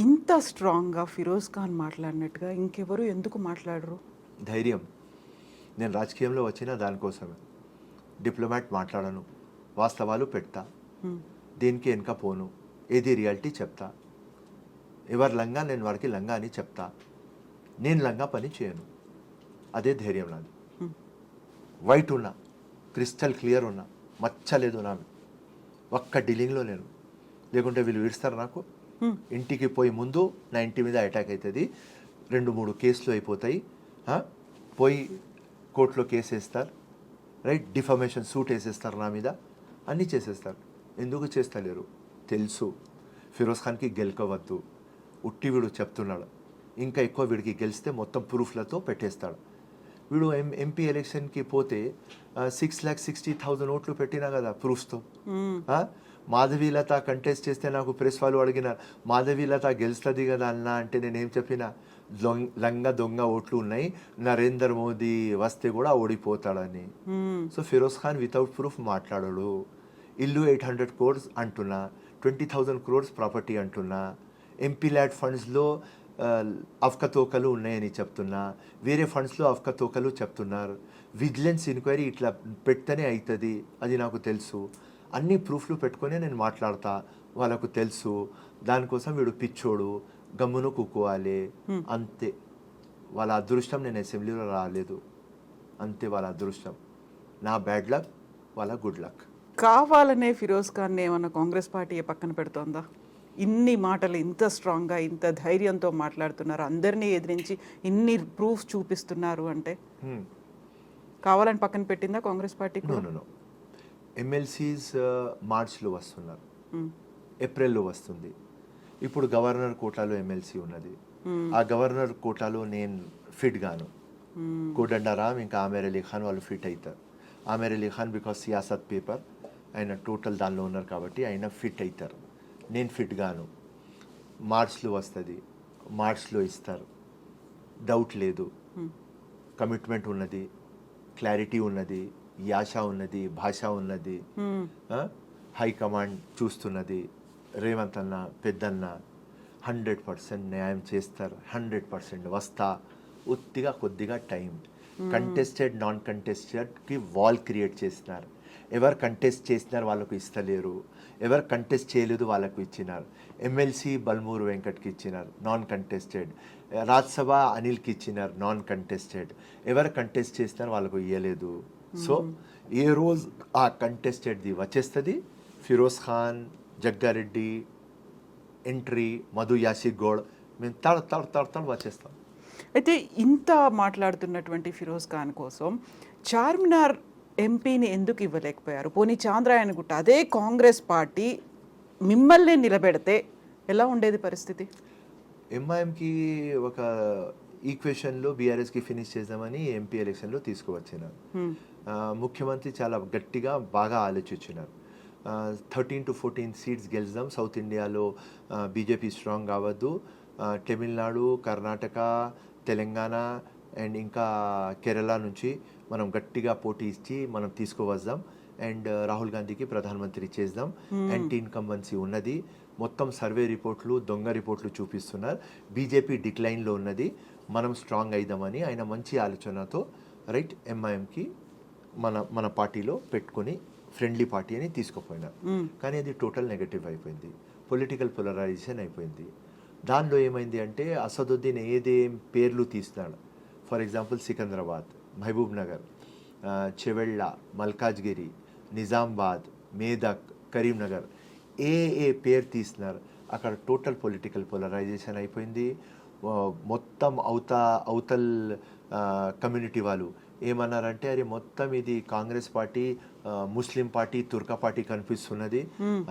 ఇంత స్ట్రాంగ్గా ఫిరోజ్ ఖాన్ మాట్లాడినట్టుగా ఇంకెవరు ఎందుకు మాట్లాడరు?
ధైర్యం. నేను రాజకీయంలో వచ్చిన దానికోసమే. డిప్లొమాట్ మాట్లాడను, వాస్తవాలు పెడతా, దేనికి వెనక పోను, ఏది రియాలిటీ చెప్తా. ఎవరు లంగా నేను వాడికి లంగా అని చెప్తా. నేను లంగా పని చేయను. అదే ధైర్యం నాది. వైట్ ఉన్నా, క్రిస్టల్ క్లియర్ ఉన్నా, మచ్చలేదు నా ఒక్క డీలింగ్లో నేను. లేకుంటే వీళ్ళు విడుస్తారు నాకు. ఇంటికి పోయి ముందు నా ఇంటి మీద అటాక్ అవుతుంది, 2-3 కేసులు అయిపోతాయి. పోయి కోర్టులో కేసు వేస్తారు, రైట్, డిఫమేషన్ సూట్ వేసేస్తారు నా మీద, అన్నీ చేసేస్తారు. ఎందుకు చేస్తలేరు తెలుసు. ఫిరోజ్ ఖాన్కి గెలకవద్దు, ఉట్టి వీడు చెప్తున్నాడు. ఇంకా ఎక్కువ వీడికి గెలిస్తే మొత్తం ప్రూఫ్లతో పెట్టేస్తాడు. వీడు ఎంపీ ఎలక్షన్కి పోతే 6,60,000 ఓట్లు పెట్టినా కదా ప్రూఫ్స్తో. మాధవీలత కంటెస్ట్ చేస్తే నాకు ప్రెస్ వాళ్ళు అడిగినారు, మాధవీలత గెలుస్తుంది కదా అన్న అంటే నేనేం చెప్పినా, లంగా దొంగ ఓట్లు ఉన్నాయి, నరేంద్ర మోదీ వస్తే కూడా ఓడిపోతాడని. So Firoz Khan without proof మాట్లాడాడు. ఇల్లు 800 crores అంటున్నా, 20,000 crores ప్రాపర్టీ అంటున్నా, ఎంపీ ల్యాడ్ ఫండ్స్లో అవకతవకలు ఉన్నాయని చెప్తున్నా, వేరే ఫండ్స్లో అవకతవకలు చెప్తున్నారు. విజిలెన్స్ ఎంక్వైరీ ఇట్లా పెడితేనే అవుతుంది, అది నాకు తెలుసు. అన్ని ప్రూఫ్లు పెట్టుకొని నేను మాట్లాడతా, వాళ్ళకు తెలుసు. దానికోసం వీడు పిచ్చోడు, గమ్మును కూకోవాలి అంతే. వాళ్ళ అదృష్టం నేను అసెంబ్లీలో రాలేదు, అంతే వాళ్ళ అదృష్టం. నా బ్యాడ్ లక్, వాళ్ళ గుడ్ లక్.
కావాలనే ఫిరోజ్ ఖాన్ ఏమన్నా కాంగ్రెస్ పార్టీ పక్కన పెడుతోందా? ఇన్ని మాటలు ఇంత స్ట్రాంగ్గా ఇంత ధైర్యంతో మాట్లాడుతున్నారు, అందరినీ ఎదిరించి ఇన్ని ప్రూఫ్ చూపిస్తున్నారు అంటే కావాలని పక్కన పెట్టిందా కాంగ్రెస్ పార్టీ?
నో. ఎమ్మెల్సీస్ మార్చ్లో వస్తున్నారు, ఏప్రిల్లో వస్తుంది. ఇప్పుడు గవర్నర్ కోటాలో ఎమ్మెల్సీ ఉన్నది. ఆ గవర్నర్ కోటాలో నేను ఫిట్ గాను, కోదండరామ్ ఇంకా ఆమెర్ అలీ ఖాన్ వాళ్ళు ఫిట్ అవుతారు. ఆమెర్ అలీ ఖాన్ బికాస్ సియాసత్ పేపర్ ఆయన టోటల్ దానిలో ఉన్నారు కాబట్టి ఆయన ఫిట్ అవుతారు. నేను ఫిట్ గాను. మార్చ్లో వస్తుంది, మార్చ్లో ఇస్తారు, డౌట్ లేదు. కమిట్మెంట్ ఉన్నది, క్లారిటీ ఉన్నది, యాష ఉన్నది, భాష ఉన్నది, హైకమాండ్ చూస్తున్నది. రేవంత్ అన్న, పెద్దన్న 100% న్యాయం చేస్తారు, 100% వస్తా. ఉత్తిగా కొద్దిగా టైం. కంటెస్టెడ్ నాన్ కంటెస్టెడ్కి వాల్ క్రియేట్ చేస్తున్నారు. ఎవరు కంటెస్ట్ చేసినారు వాళ్ళకు ఇస్తలేరు, ఎవరు కంటెస్ట్ చేయలేదు వాళ్ళకు ఇచ్చినారు. ఎమ్మెల్సీ బల్మూరు వెంకట్కి ఇచ్చినారు నాన్ కంటెస్టెడ్, రాజ్యసభ అనిల్కి ఇచ్చినారు నాన్ కంటెస్టెడ్, ఎవరు కంటెస్ట్ చేసినారు వాళ్ళకు ఇవ్వలేదు. సో ఏ రోజు ఆ కంటెస్టెడ్ది వచ్చేస్తుంది, ఫిరోజ్ ఖాన్, జగ్గారెడ్డి ఎంట్రీ, మధు యాసిక్ గౌడ్, మేము తడ వచ్చేస్తాం.
అయితే ఇంత మాట్లాడుతున్నటువంటి ఫిరోజ్ ఖాన్ కోసం చార్మినార్ ఎంపీని ఎందుకు ఇవ్వలేకపోయారు? పోనీ చాంద్రాయణగుట్ట అదే కాంగ్రెస్ పార్టీ మిమ్మల్ని నిలబెడితే ఎలా ఉండేది పరిస్థితి?
ఎంఐఎంకి ఒక ఈక్వేషన్లో బీఆర్ఎస్కి ఫినిష్ చేద్దామని ఎంపీ ఎలక్షన్లో తీసుకువచ్చినారు. ముఖ్యమంత్రి చాలా గట్టిగా బాగా ఆలోచించినారు. 13 to 14 సీట్స్ గెలుద్దాం, సౌత్ ఇండియాలో బీజేపీ స్ట్రాంగ్ కావద్దు, తమిళనాడు, కర్ణాటక, తెలంగాణ అండ్ ఇంకా కేరళ నుంచి మనం గట్టిగా పోటీ ఇచ్చి మనం తీసుకువద్దాం అండ్ రాహుల్ గాంధీకి ప్రధానమంత్రి చేద్దాం. యాంటీ ఇన్కంబెన్సీ ఉన్నది, మొత్తం సర్వే రిపోర్ట్లు దొంగ రిపోర్ట్లు చూపిస్తున్నారు, బీజేపీ డిక్లైన్లో ఉన్నది, మనం స్ట్రాంగ్ అయిదామని ఆయన మంచి ఆలోచనతో రైట్ ఎంఐఎంకి మన పార్టీలో పెట్టుకొని ఫ్రెండ్లీ పార్టీ అని తీసుకుపోయినారు. కానీ అది టోటల్ నెగటివ్ అయిపోయింది, పొలిటికల్ పోలరైజేషన్ అయిపోయింది. దానిలో ఏమైంది అంటే అసదుద్దీన్ ఏదేం పేర్లు తీస్తున్నాడు, ఫర్ ఎగ్జాంపుల్ సికింద్రాబాద్, మహబూబ్ నగర్, చెవెళ్ళ, మల్కాజ్గిరి, నిజామాబాద్, మేదక్, కరీంనగర్, ఏ పేరు తీస్తున్నారు అక్కడ టోటల్ పొలిటికల్ పోలరైజేషన్ అయిపోయింది. మొత్తం అవతల్ కమ్యూనిటీ వాళ్ళు ఏమన్నారంటే అరే మొత్తం ఇది Congress party Muslim party తుర్కా party కనిపిస్తున్నది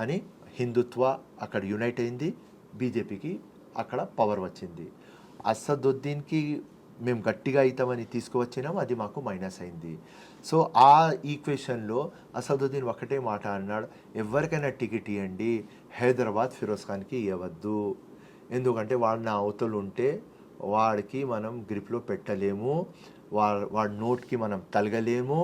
అని హిందుత్వ అక్కడ యునైట్ అయింది, బీజేపీకి అక్కడ పవర్ వచ్చింది. అసదుద్దీన్కి మేము గట్టిగా అవుతామని తీసుకువచ్చినాం, అది మాకు మైనస్ అయింది. సో ఆ ఈక్వేషన్లో అసదుద్దీన్ ఒకటే మాట అన్నాడు, ఎవరికైనా టికెట్ ఇవ్వండి, హైదరాబాద్ ఫిరోజ్ ఖాన్కి ఇవ్వద్దు, ఎందుకంటే వాడు నా అవతలు ఉంటే వాడికి మనం గ్రిప్లో పెట్టలేము, వాడి నోట్కి మనం తలగలేము,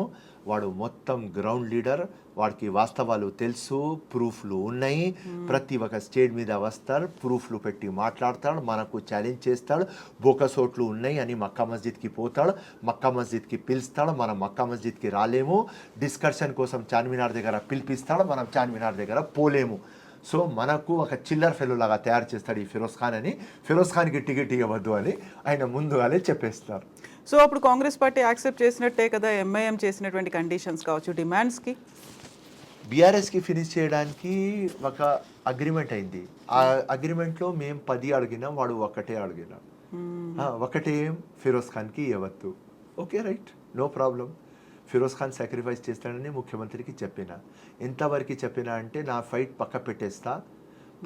వాడు మొత్తం గ్రౌండ్ లీడర్, వాడికి వాస్తవాలు తెలుసు, ప్రూఫ్లు ఉన్నాయి, ప్రతి ఒక్క స్టేజ్ మీద వస్తాడు, ప్రూఫ్లు పెట్టి మాట్లాడతాడు, మనకు ఛాలెంజ్ చేస్తాడు, బోకసోట్లు ఉన్నాయి అని మక్కా మస్జిద్కి పోతాడు, మక్కా మస్జిద్కి పిలుస్తాడు, మనం మక్కా మస్జిద్కి రాలేము, డిస్కషన్ కోసం చార్మినార్ దగ్గర పిలిపిస్తాడు, మనం చార్మినార్ దగ్గర పోలేము. సో మనకు ఒక చిల్లర్ ఫెలో లాగా తయారు చేస్తాడు ఈ ఫిరోజ్ ఖాన్ అని, ఫిరోజ్ ఖాన్కి టికెట్ ఇవ్వద్దు అని ఆయన ముందుగానే చెప్పేస్తారు.
సో అప్పుడు కాంగ్రెస్ పార్టీ యాక్సెప్ట్ చేసినట్టే కదా ఎంఐఎం చేసినటువంటి కండిషన్స్ కావచ్చు, డిమాండ్స్కి?
బీఆర్ఎస్కి ఫినిష్ చేయడానికి ఒక అగ్రిమెంట్ అయింది, ఆ అగ్రిమెంట్లో మేము 10 అడిగినాం, వాడు ఒకటే అడిగినాం, ఒకటే ఫిరోజ్ ఖాన్కి ఇవ్వద్దు. Okay right, no problem. Firoz Khan sacrifice చేస్తాడని ముఖ్యమంత్రికి చెప్పిన, ఎంతవరకు చెప్పినా అంటే నా ఫైట్ పక్క పెట్టేస్తా,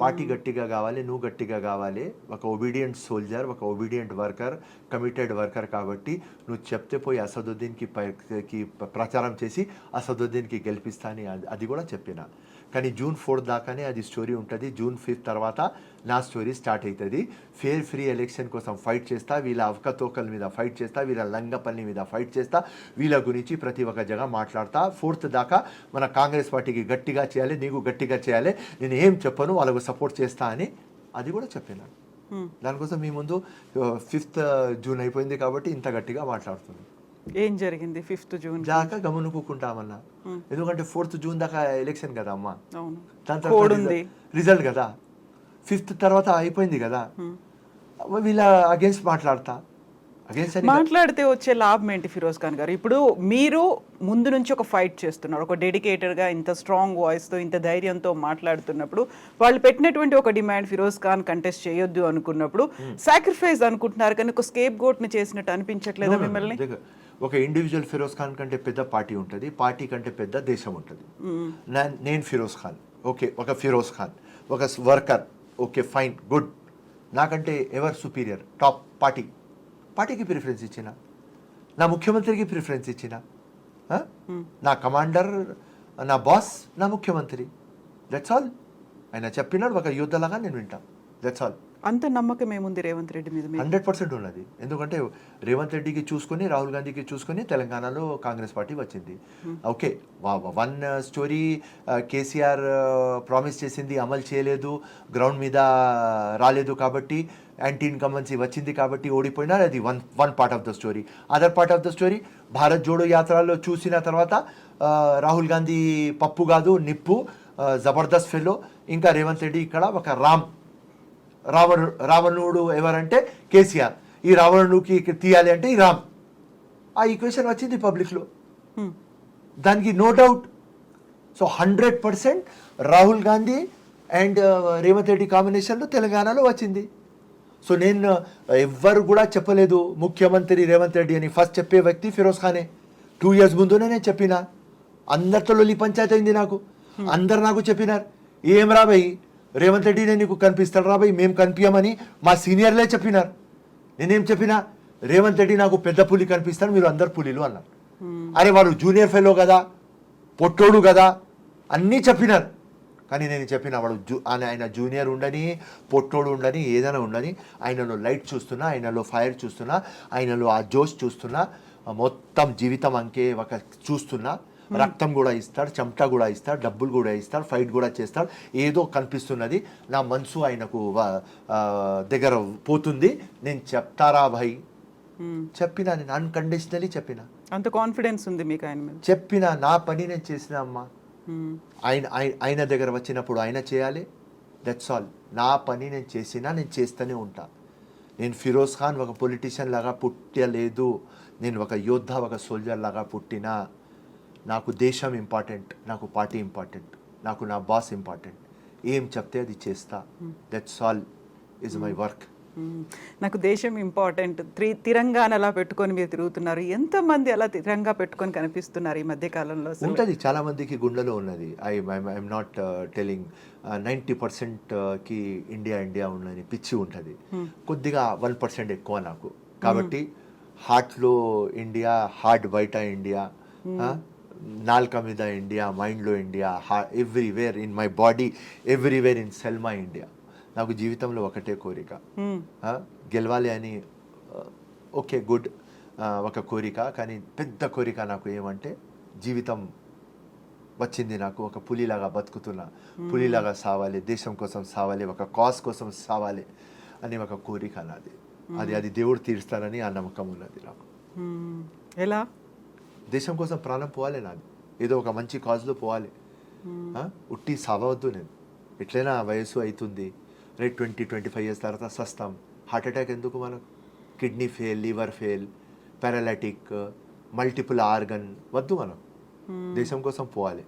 పార్టీ గట్టిగా కావాలి, నువ్వు గట్టిగా కావాలి, ఒక ఒబీడియంట్ సోల్జర్, ఒక ఒబీడియంట్ వర్కర్, కమిటెడ్ వర్కర్ కాబట్టి నువ్వు చెప్తే పోయి అసదుద్దీన్కి ప్రచారం చేసి అసదుద్దీన్కి గెలిపిస్తా అని అది కూడా చెప్పిన. కానీ June 4 దాకానే అది స్టోరీ ఉంటుంది, June 5 తర్వాత నా స్టోరీ స్టార్ట్ అవుతుంది. ఫేర్ ఫ్రీ ఎలక్షన్ కోసం ఫైట్ చేస్తా, వీళ్ళ అవకతవకల మీద ఫైట్ చేస్తా, వీళ్ళ లంగపల్లి మీద ఫైట్ చేస్తా, వీళ్ళ గురించి ప్రతి ఒక్క జగ మాట్లాడతా. 4th దాకా మన కాంగ్రెస్ పార్టీకి గట్టిగా చేయాలి, నీకు గట్టిగా చేయాలి, నేను ఏం చెప్పను వాళ్ళకు సపోర్ట్ చేస్తా అని అది కూడా చెప్పినాను. దానికోసం మీ ముందు 5th జూన్ అయిపోయింది కాబట్టి ఇంత గట్టిగా మాట్లాడుతున్నాను.
ఏం జరిగింది 5th జూన్
దాకా గమనుకుంటామన్నా, ఎందుకంటే 4th జూన్ దాకా ఎలక్షన్ కదా అమ్మా, దాని
కోడ్
తర్వాత
ఉంది,
రిజల్ట్ కదా, 5th తర్వాత అయిపోయింది కదా, వీళ్ళ అగేన్స్ట్ మాట్లాడతా.
మాట్లాడితే వచ్చే లాభం ఏంటి ఫిరోజ్ ఖాన్ గారు? ఇప్పుడు మీరు ముందు నుంచి ఒక ఫైట్ చేస్తున్నారు, ఒక డెడికేటెడ్గా ఇంత స్ట్రాంగ్ వాయిస్తో ఇంత ధైర్యంతో మాట్లాడుతున్నప్పుడు వాళ్ళు పెట్టినటువంటి ఒక డిమాండ్ ఫిరోజ్ ఖాన్ కంటెస్ట్ చేయొద్దు అనుకున్నప్పుడు సాక్రిఫైస్ అనుకుంటున్నారు, కానీ ఒక స్కేప్ గోట్ని చేసినట్టు అనిపించట్లేదా మిమ్మల్ని?
ఒక ఇండివిజువల్ ఫిరోజ్ ఖాన్ కంటే పెద్ద పార్టీ ఉంటుంది, పార్టీ కంటే పెద్ద దేశం ఉంటుంది. నేను ఫిరోజ్ ఖాన్, ఓకే, ఒక ఫిరోజ్ ఖాన్, ఒక వర్కర్, ఓకే ఫైన్ గుడ్, నాకంటే ఎవర్ సుపీరియర్ టాప్ పార్టీకి ప్రిఫరెన్స్ ఇచ్చిన, నా ముఖ్యమంత్రికి ప్రిఫరెన్స్ ఇచ్చిన, నా కమాండర్, నా బాస్, నా ముఖ్యమంత్రి, దట్స్ ఆల్. ఆయన చెప్పినాడు ఒక యుద్ధలాగా నేను వింటా, దట్స్ ఆల్.
అంత నమ్మకం ఏముంది రేవంత్ రెడ్డి మీద?
100% ఉన్నది, ఎందుకంటే రేవంత్ రెడ్డికి చూసుకొని రాహుల్ గాంధీకి చూసుకొని తెలంగాణలో కాంగ్రెస్ పార్టీ వచ్చింది. Okay, one story KCR promise చేసింది అమలు చేయలేదు, గ్రౌండ్ మీద రాలేదు కాబట్టి యాంటీ ఇన్కంబెన్సీ వచ్చింది కాబట్టి ఓడిపోయినారు, అది one part of the story. Other part of the story Bharat Jodo యాత్రలో చూసిన తర్వాత రాహుల్ గాంధీ పప్పు కాదు నిప్పు, జబర్దస్త్ ఫెలో, ఇంకా రేవంత్ రెడ్డి ఇక్కడ ఒక రావణుడు ఎవరంటే కేసీఆర్, ఈ రావణుడికి తీయాలి అంటే ఈ రామ్. ఆ ఈక్వేషన్ వచ్చింది పబ్లిక్లో, దానికి no doubt. So 100% Rahul Gandhi and Revanth Reddy కాంబినేషన్లో తెలంగాణలో వచ్చింది. సో నేను ఎవ్వరు కూడా చెప్పలేదు ముఖ్యమంత్రి రేవంత్ రెడ్డి అని. ఫస్ట్ చెప్పే వ్యక్తి ఫిరోజ్ ఖానే. 2 years ముందునే నేను చెప్పిన, అందరితో లొల్లి పంచాయతీ అయింది నాకు. అందరు నాకు చెప్పినారు, ఏం రాబాయి రేవంత్ రెడ్డినే నీకు కనిపిస్తాడు రాబాయి, మేము కనిపించమని మా సీనియర్లే చెప్పినారు. నేనేం చెప్పినా, రేవంత్ రెడ్డి నాకు పెద్ద పులి కనిపిస్తాడు, మీరు అందరు పులిలు అన్నారు. అరే వాడు జూనియర్ ఫెలో కదా, పొట్టోడు కదా అన్నీ చెప్పినారు. కానీ నేను చెప్పిన వాడు ఆయన జూనియర్ ఉండని, పొట్టోడు ఉండని, ఏదైనా ఉండని, ఆయనలో లైట్ చూస్తున్నా, ఆయనలో ఫైర్ చూస్తున్నా, ఆయనలో ఆ జోష్ చూస్తున్నా, మొత్తం జీవితం అంకే ఒక చూస్తున్నా. రక్తం కూడా ఇస్తాడు, చెమట కూడా ఇస్తాడు, డబ్బులు కూడా ఇస్తాడు, ఫైట్ కూడా చేస్తాడు. ఏదో కనిపిస్తున్నది, నా మనసు ఆయనకు దగ్గర పోతుంది. నేను చెప్తారా భాయ్, చెప్పినా, నేను అన్కండిషనలీ చెప్పిన.
అంత కాన్ఫిడెన్స్ ఉంది మీకు ఆయన మీద?
చెప్పిన, నా పని నేను చేసిన అమ్మా. ఆయన దగ్గర వచ్చినప్పుడు ఆయన చేయాలి, దట్స్ ఆల్. నా పని నేను చేసినా, నేను చేస్తూనే ఉంటా. నేను ఫిరోజ్ ఖాన్ ఒక పొలిటీషియన్ లాగా పుట్టలేదు, నేను ఒక యోద్ధ, ఒక సోల్జర్ లాగా పుట్టినా. నాకు దేశం ఇంపార్టెంట్, నాకు పార్టీ ఇంపార్టెంట్, నాకు నా బాస్ ఇంపార్టెంట్. ఏం చెప్తే అది చేస్తా, that's all is my work.
నాకు దేశం ఇంపార్టెంట్. తిరంగాణ అలా పెట్టుకొని మీరు తిరుగుతున్నారు. ఎంతమంది అలా తిరంగా పెట్టుకొని కనిపిస్తున్నారు ఈ మధ్య కాలంలో?
ఉంటుంది, చాలా మందికి గుండెలో ఉన్నది. ఐఎమ్ నాట్ టెలింగ్ 90%కి ఇండియా ఉన్నది పిచ్చి ఉంటుంది. కొద్దిగా 1% ఎక్కువ నాకు. కాబట్టి హార్ట్లో ఇండియా, హార్ట్ బయట ఇండియా, నాల్క మీద ఇండియా, మైండ్లో India, everywhere in my body, everywhere in cell my India. నాకు జీవితంలో ఒకటే కోరిక, గెలవాలి అని. ఓకే గుడ్, ఒక కోరిక. కానీ పెద్ద కోరిక నాకు ఏమంటే, జీవితం వచ్చింది నాకు, ఒక పులిలాగా బతుకుతున్నా, పులిలాగా సావాలి, దేశం కోసం సావాలి, ఒక కాజ్ కోసం సావాలి అని ఒక కోరిక నాది. అది దేవుడు తీరుస్తారని ఆ నమ్మకం ఉన్నది నాకు.
ఎలా?
దేశం కోసం ప్రాణం పోవాలి నాది, ఏదో ఒక మంచి కాజ్లో పోవాలి. ఉట్టి సావవద్దు. నేను ఎట్లయినా వయసు అవుతుంది, రేట్ 20-25 years తర్వాత సస్తాం. హార్ట్ అటాక్ ఎందుకు మనకు? Kidney fail, liver fail, paralytic, multiple organ వద్దు మనకు. దేశం కోసం పోవాలి.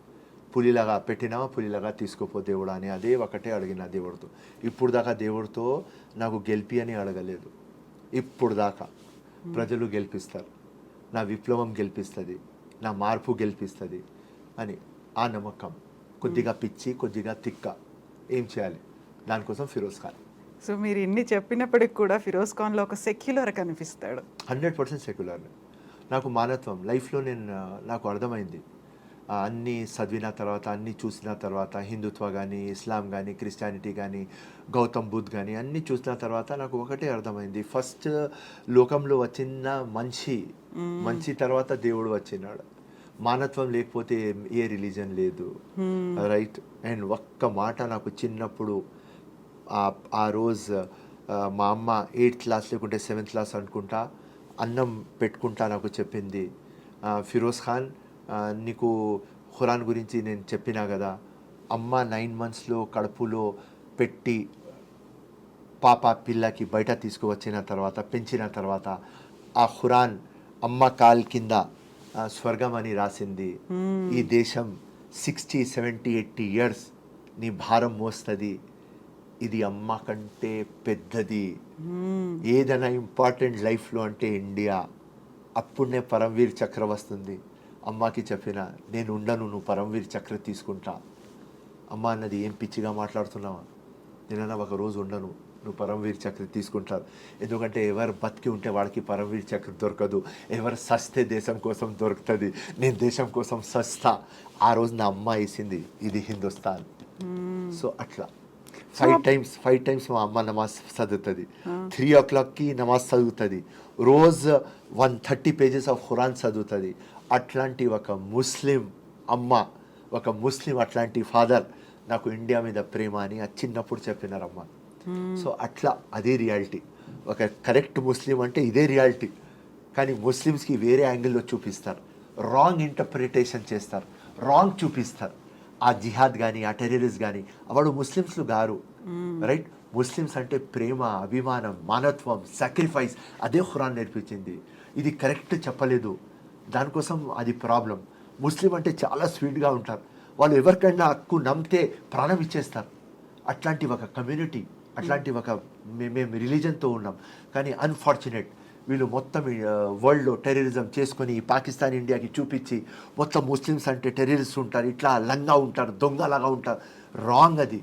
పులిలాగా పెట్టినావా, పులిలాగా తీసుకోపో దేవుడా అని అదే ఒకటే అడిగిన దేవుడితో. ఇప్పుడు దాకా దేవుడితో నాకు గెలిపి అని అడగలేదు. ఇప్పుడు దాకా ప్రజలు గెలిపిస్తారు, నా విప్లవం గెలిపిస్తుంది, నా మార్పు గెలిపిస్తుంది అని ఆ నమ్మకం. కొద్దిగా పిచ్చి, కొద్దిగా తిక్క. ఏం చేయాలి? దానికోసం ఫిరోజ్ ఖాన్.
సో మీరు ఇన్ని చెప్పినప్పటికి కూడా ఫిరోజ్ ఖాన్లో ఒక సెక్యులర్ కనిపిస్తాడు.
100% సెక్యులర్. నాకు మానవత్వం లైఫ్లో నాకు అర్థమైంది. అన్నీ చదివిన తర్వాత, అన్నీ చూసిన తర్వాత, హిందుత్వ కానీ, ఇస్లాం కానీ, క్రిస్టియానిటీ కానీ, గౌతమ్ బుద్ధ్ కానీ అన్నీ చూసిన తర్వాత నాకు ఒకటే అర్థమైంది. ఫస్ట్ లోకంలో వచ్చిన మంచి తర్వాత దేవుడు వచ్చినాడు. మానవత్వం లేకపోతే ఏ రిలీజన్ లేదు, రైట్? అండ్ ఒక్క మాట నాకు చిన్నప్పుడు, ఆ రోజు మా అమ్మ 8th class లేకుంటే 7th class అనుకుంటా, అన్నం పెట్టుకుంటా నాకు చెప్పింది, ఫిరోజ్ ఖాన్ నీకు ఖురాన్ గురించి నేను చెప్పినా కదా, అమ్మ 9 monthsలో కడుపులో పెట్టి పిల్లకి బయట తీసుకువచ్చిన తర్వాత, పెంచిన తర్వాత ఆ ఖురాన్ అమ్మ కాల్ కింద స్వర్గం అని రాసింది. ఈ దేశం 60, 70, 80 years నీ భారం మోస్తుంది. ఇది అమ్మ కంటే పెద్దది. ఏదైనా ఇంపార్టెంట్ లైఫ్లో అంటే ఇండియా. అప్పుడే పరమవీర్ చక్ర వస్తుంది. అమ్మకి చెప్పిన, నేను ఉండను, నువ్వు పరమవీర్ చక్ర తీసుకుంటా. అమ్మ అన్నది, ఏం పిచ్చిగా మాట్లాడుతున్నావా, నేనన్నా ఒక రోజు ఉండను, నువ్వు పరమవీర్ చక్ర తీసుకుంటారు. ఎందుకంటే ఎవరు బతికి ఉంటే వాడికి పరమవీర్ చక్ర దొరకదు, ఎవరు సస్తే దేశం కోసం దొరుకుతుంది. నేను దేశం కోసం సస్తా. ఆ రోజు నా అమ్మ వేసింది, ఇది హిందుస్థాన్. సో అట్లా 5 times మా అమ్మ నమాజ్ చదువుతుంది. 3 o'clockకి నమాజ్ చదువుతుంది. రోజు 130 pages ఆఫ్ ఖురాన్ చదువుతుంది. అట్లాంటి ఒక ముస్లిం అమ్మ, ఒక ముస్లిం అట్లాంటి ఫాదర్ నాకు ఇండియా మీద ప్రేమ అని చిన్నప్పుడు చెప్పినారమ్మ. సో అట్లా అదే రియాలిటీ. ఒక కరెక్ట్ ముస్లిం అంటే ఇదే రియాలిటీ. కానీ ముస్లిమ్స్కి వేరే యాంగిల్లో చూపిస్తారు, రాంగ్ ఇంటర్ప్రిటేషన్ చేస్తారు, రాంగ్ చూపిస్తారు. ఆ జిహాద్ కానీ, ఆ టెర్రరిస్ట్ కానీ వాడు ముస్లిమ్స్లు గారు, రైట్? ముస్లిమ్స్ అంటే ప్రేమ, అభిమానం, మానవత్వం, సాక్రిఫైస్, అదే ఖురాన్ నేర్పించింది. ఇది కరెక్ట్ చెప్పలేదు, దానికోసం అది ప్రాబ్లం. ముస్లిం అంటే చాలా స్వీట్గా ఉంటారు, వాళ్ళు ఎవరికైనా హక్కు నమ్మితే ప్రాణం ఇచ్చేస్తారు. అట్లాంటి ఒక కమ్యూనిటీ, అట్లాంటి ఒక మేము రిలీజన్తో ఉన్నాం. కానీ అన్ఫార్చునేట్ వీళ్ళు మొత్తం వరల్డ్లో టెర్రరిజం చేసుకొని పాకిస్తాన్ ఇండియాకి చూపించి మొత్తం ముస్లిమ్స్ అంటే టెర్రరిస్ట్ ఉంటారు, ఇట్లా లంగా ఉంటారు, దొంగలాగా ఉంటారు. రాంగ్ అది.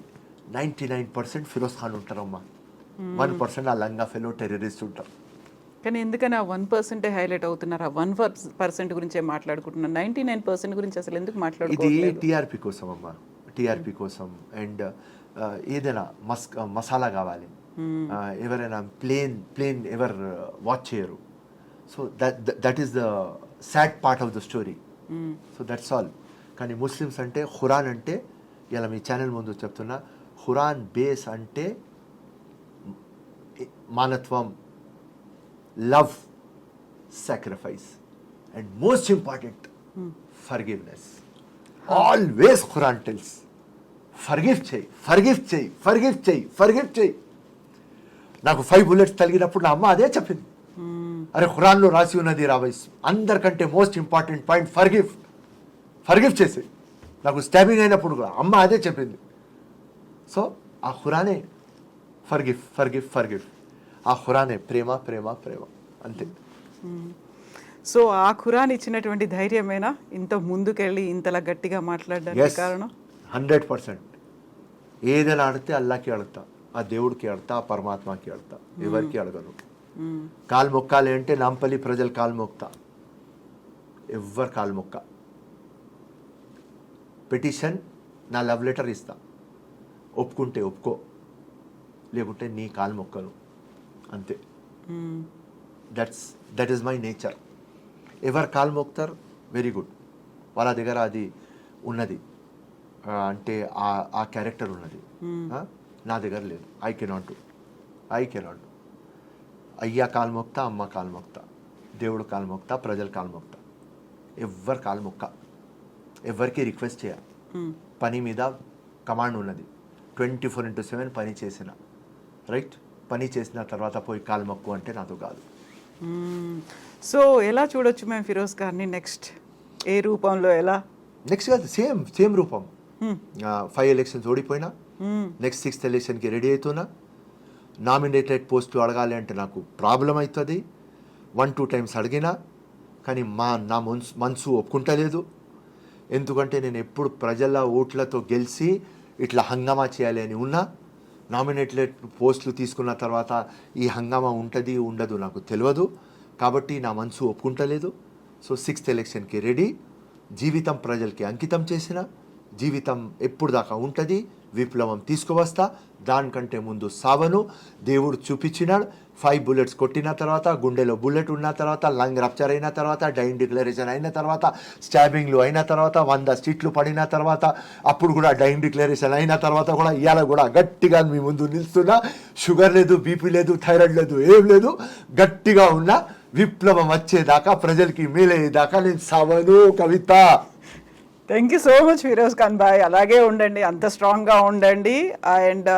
99% ఫిరోజ్ ఖాన్ ఉంటారమ్మా, 1% ఆ లంగా ఫెలో టెర్రరిస్ట్ ఉంటారు.
కానీ ఎందుకని ఆ 1% హైలైట్ అవుతున్నారు, ఆ 1% గురించే మాట్లాడుకుంటున్నారు, 99% గురించి అసలు ఎందుకు
ఇది
మాట్లాడుకోవట్లేదు?
టీఆర్పీ కోసం అమ్మా, టీఆర్పీ కోసం. అండ్ ఏదైనా మసాలా కావాలి, ఎవరైనా ప్లేన్ ఎవరు వాచ్ చేయరు. So that is the sad part of the story. So that's all. కానీ ముస్లిమ్స్ అంటే ఖురాన్ అంటే, ఇలా మీ ఛానల్ ముందు చెప్తున్నా, ఖురాన్ బేస్ అంటే మానత్వం, love, sacrifice, and most important forgiveness. Always Quran tells forgive చేయి, ఫర్గివ్ చేయి, ఫర్గివ్ చేయి, ఫర్గివ్ చేయి. నాకు 5 bullets తగిలినప్పుడు నా అమ్మ అదే చెప్పింది, అరే ఖురాన్లో రాసి ఉన్నది రావైస్, అందరికంటే most important point forgive, forgive చేసి. నాకు స్టాబింగ్ అయినప్పుడు కూడా అమ్మ అదే చెప్పింది. సో ఆ ఖురానే ఫర్గివ్, ఫర్గివ్, ఫర్గివ్. ఆ ఖురానే ప్రేమ, ప్రేమ, ప్రేమ, అంతే.
సో ఆ ఖురాన్ ఇచ్చినటువంటి ధైర్యమేనా ఇంత ముందుకెళ్ళి ఇంతలా గట్టిగా మాట్లాడడానికి కారణం?
100%. ఏదైనా అడితే అల్లాకి అడుగుతా, ఆ దేవుడికి అడుగుతా, ఆ పరమాత్మకి అడుగుతా, ఎవరికి అడగను. కాలు మొక్కాలి అంటే నాంపల్లి ప్రజలు కాలు మొక్తా, ఎవ్వరు కాలు మొక్క. పిటిషన్ నా లవ్ లెటర్ ఇస్తా, ఒప్పుకుంటే ఒప్పుకో, లేకుంటే నీ కాలు మొక్కను, అంతే. That is my nature. ఎవరు కాలు మొక్తారు, వెరీ గుడ్, వాళ్ళ దగ్గర అది ఉన్నది, అంటే ఆ క్యారెక్టర్ ఉన్నది. నా దగ్గర లేదు. I cannot. అయ్యా కాలు మొక్తా, అమ్మ కాలు మొక్తా, దేవుడు కాలు మొక్తా, ప్రజలు కాలు మొక్తా, ఎవ్వరు కాలు మొక్క, ఎవరికి రిక్వెస్ట్ చేయాలి. పని మీద కమాండ్ ఉన్నది, 24/7 పని చేసిన, రైట్? పని చేసిన తర్వాత పోయి కాలు మొక్కు అంటే నాతో కాదు.
సో ఎలా చూడొచ్చు మేము ఫిరోజ్ గారిని నెక్స్ట్? ఏ రూపంలో? ఎలా
నెక్స్ట్ కాదు, సేమ్ రూపం. 5 elections ఓడిపోయినా, నెక్స్ట్ 6th ఎలక్షన్కి రెడీ అవుతున్నా. నామినేటెడ్ పోస్టులు అడగాలి అంటే నాకు ప్రాబ్లం అవుతుంది. 1-2 times అడిగినా, కానీ నా మనసు ఒప్పుకుంటలేదు. ఎందుకంటే నేను ఎప్పుడు ప్రజల ఓట్లతో గెలిచి ఇట్లా హంగామా చేయాలి అని ఉన్నా. నామినేటెడ్ పోస్టులు తీసుకున్న తర్వాత ఈ హంగామా ఉంటుంది ఉండదు నాకు తెలియదు, కాబట్టి నా మనసు ఒప్పుకుంటలేదు. సో 6th ఎలక్షన్కి రెడీ, జీవితం ప్రజలకి అంకితం చేసిన, జీవితం ఎప్పుడు దాకా ఉంటుంది, విప్లవం తీసుకువస్తా. దానికంటే ముందు సావను. దేవుడు చూపించినాడు. 5 bullets కొట్టిన తర్వాత, గుండెలో బుల్లెట్ ఉన్న తర్వాత, లంగ్ రప్చర్ అయిన తర్వాత, డైన్ డిక్లరేషన్ అయిన తర్వాత, స్టాబింగ్లు అయిన తర్వాత, 100 స్టిట్లు పడిన తర్వాత, అప్పుడు కూడా డైన్ డిక్లరేషన్ అయిన తర్వాత కూడా ఇవాళ కూడా గట్టిగా మీ ముందు నిలుస్తున్నా. షుగర్ లేదు, బీపీ లేదు, థైరాయిడ్ లేదు, ఏం లేదు, గట్టిగా ఉన్నా. విప్లవం వచ్చేదాకా, ప్రజలకి మేలయ్యేదాకా నేను సావను. Kavitha,
thank you so much Firoz Khan బాయ్. అలాగే ఉండండి, అంత స్ట్రాంగ్గా ఉండండి, అండ్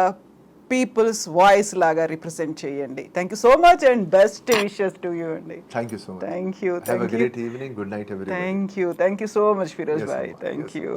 పీపుల్స్ వాయిస్ లాగా రిప్రజెంట్ చేయండి. Thank you so much and best wishes to you అండి.
Thank you so much.
Thank you.
Have a great evening. Good night everybody.
Thank you so much Firoz
Yes,
bye.
Amma.
Thank
Yes,
you.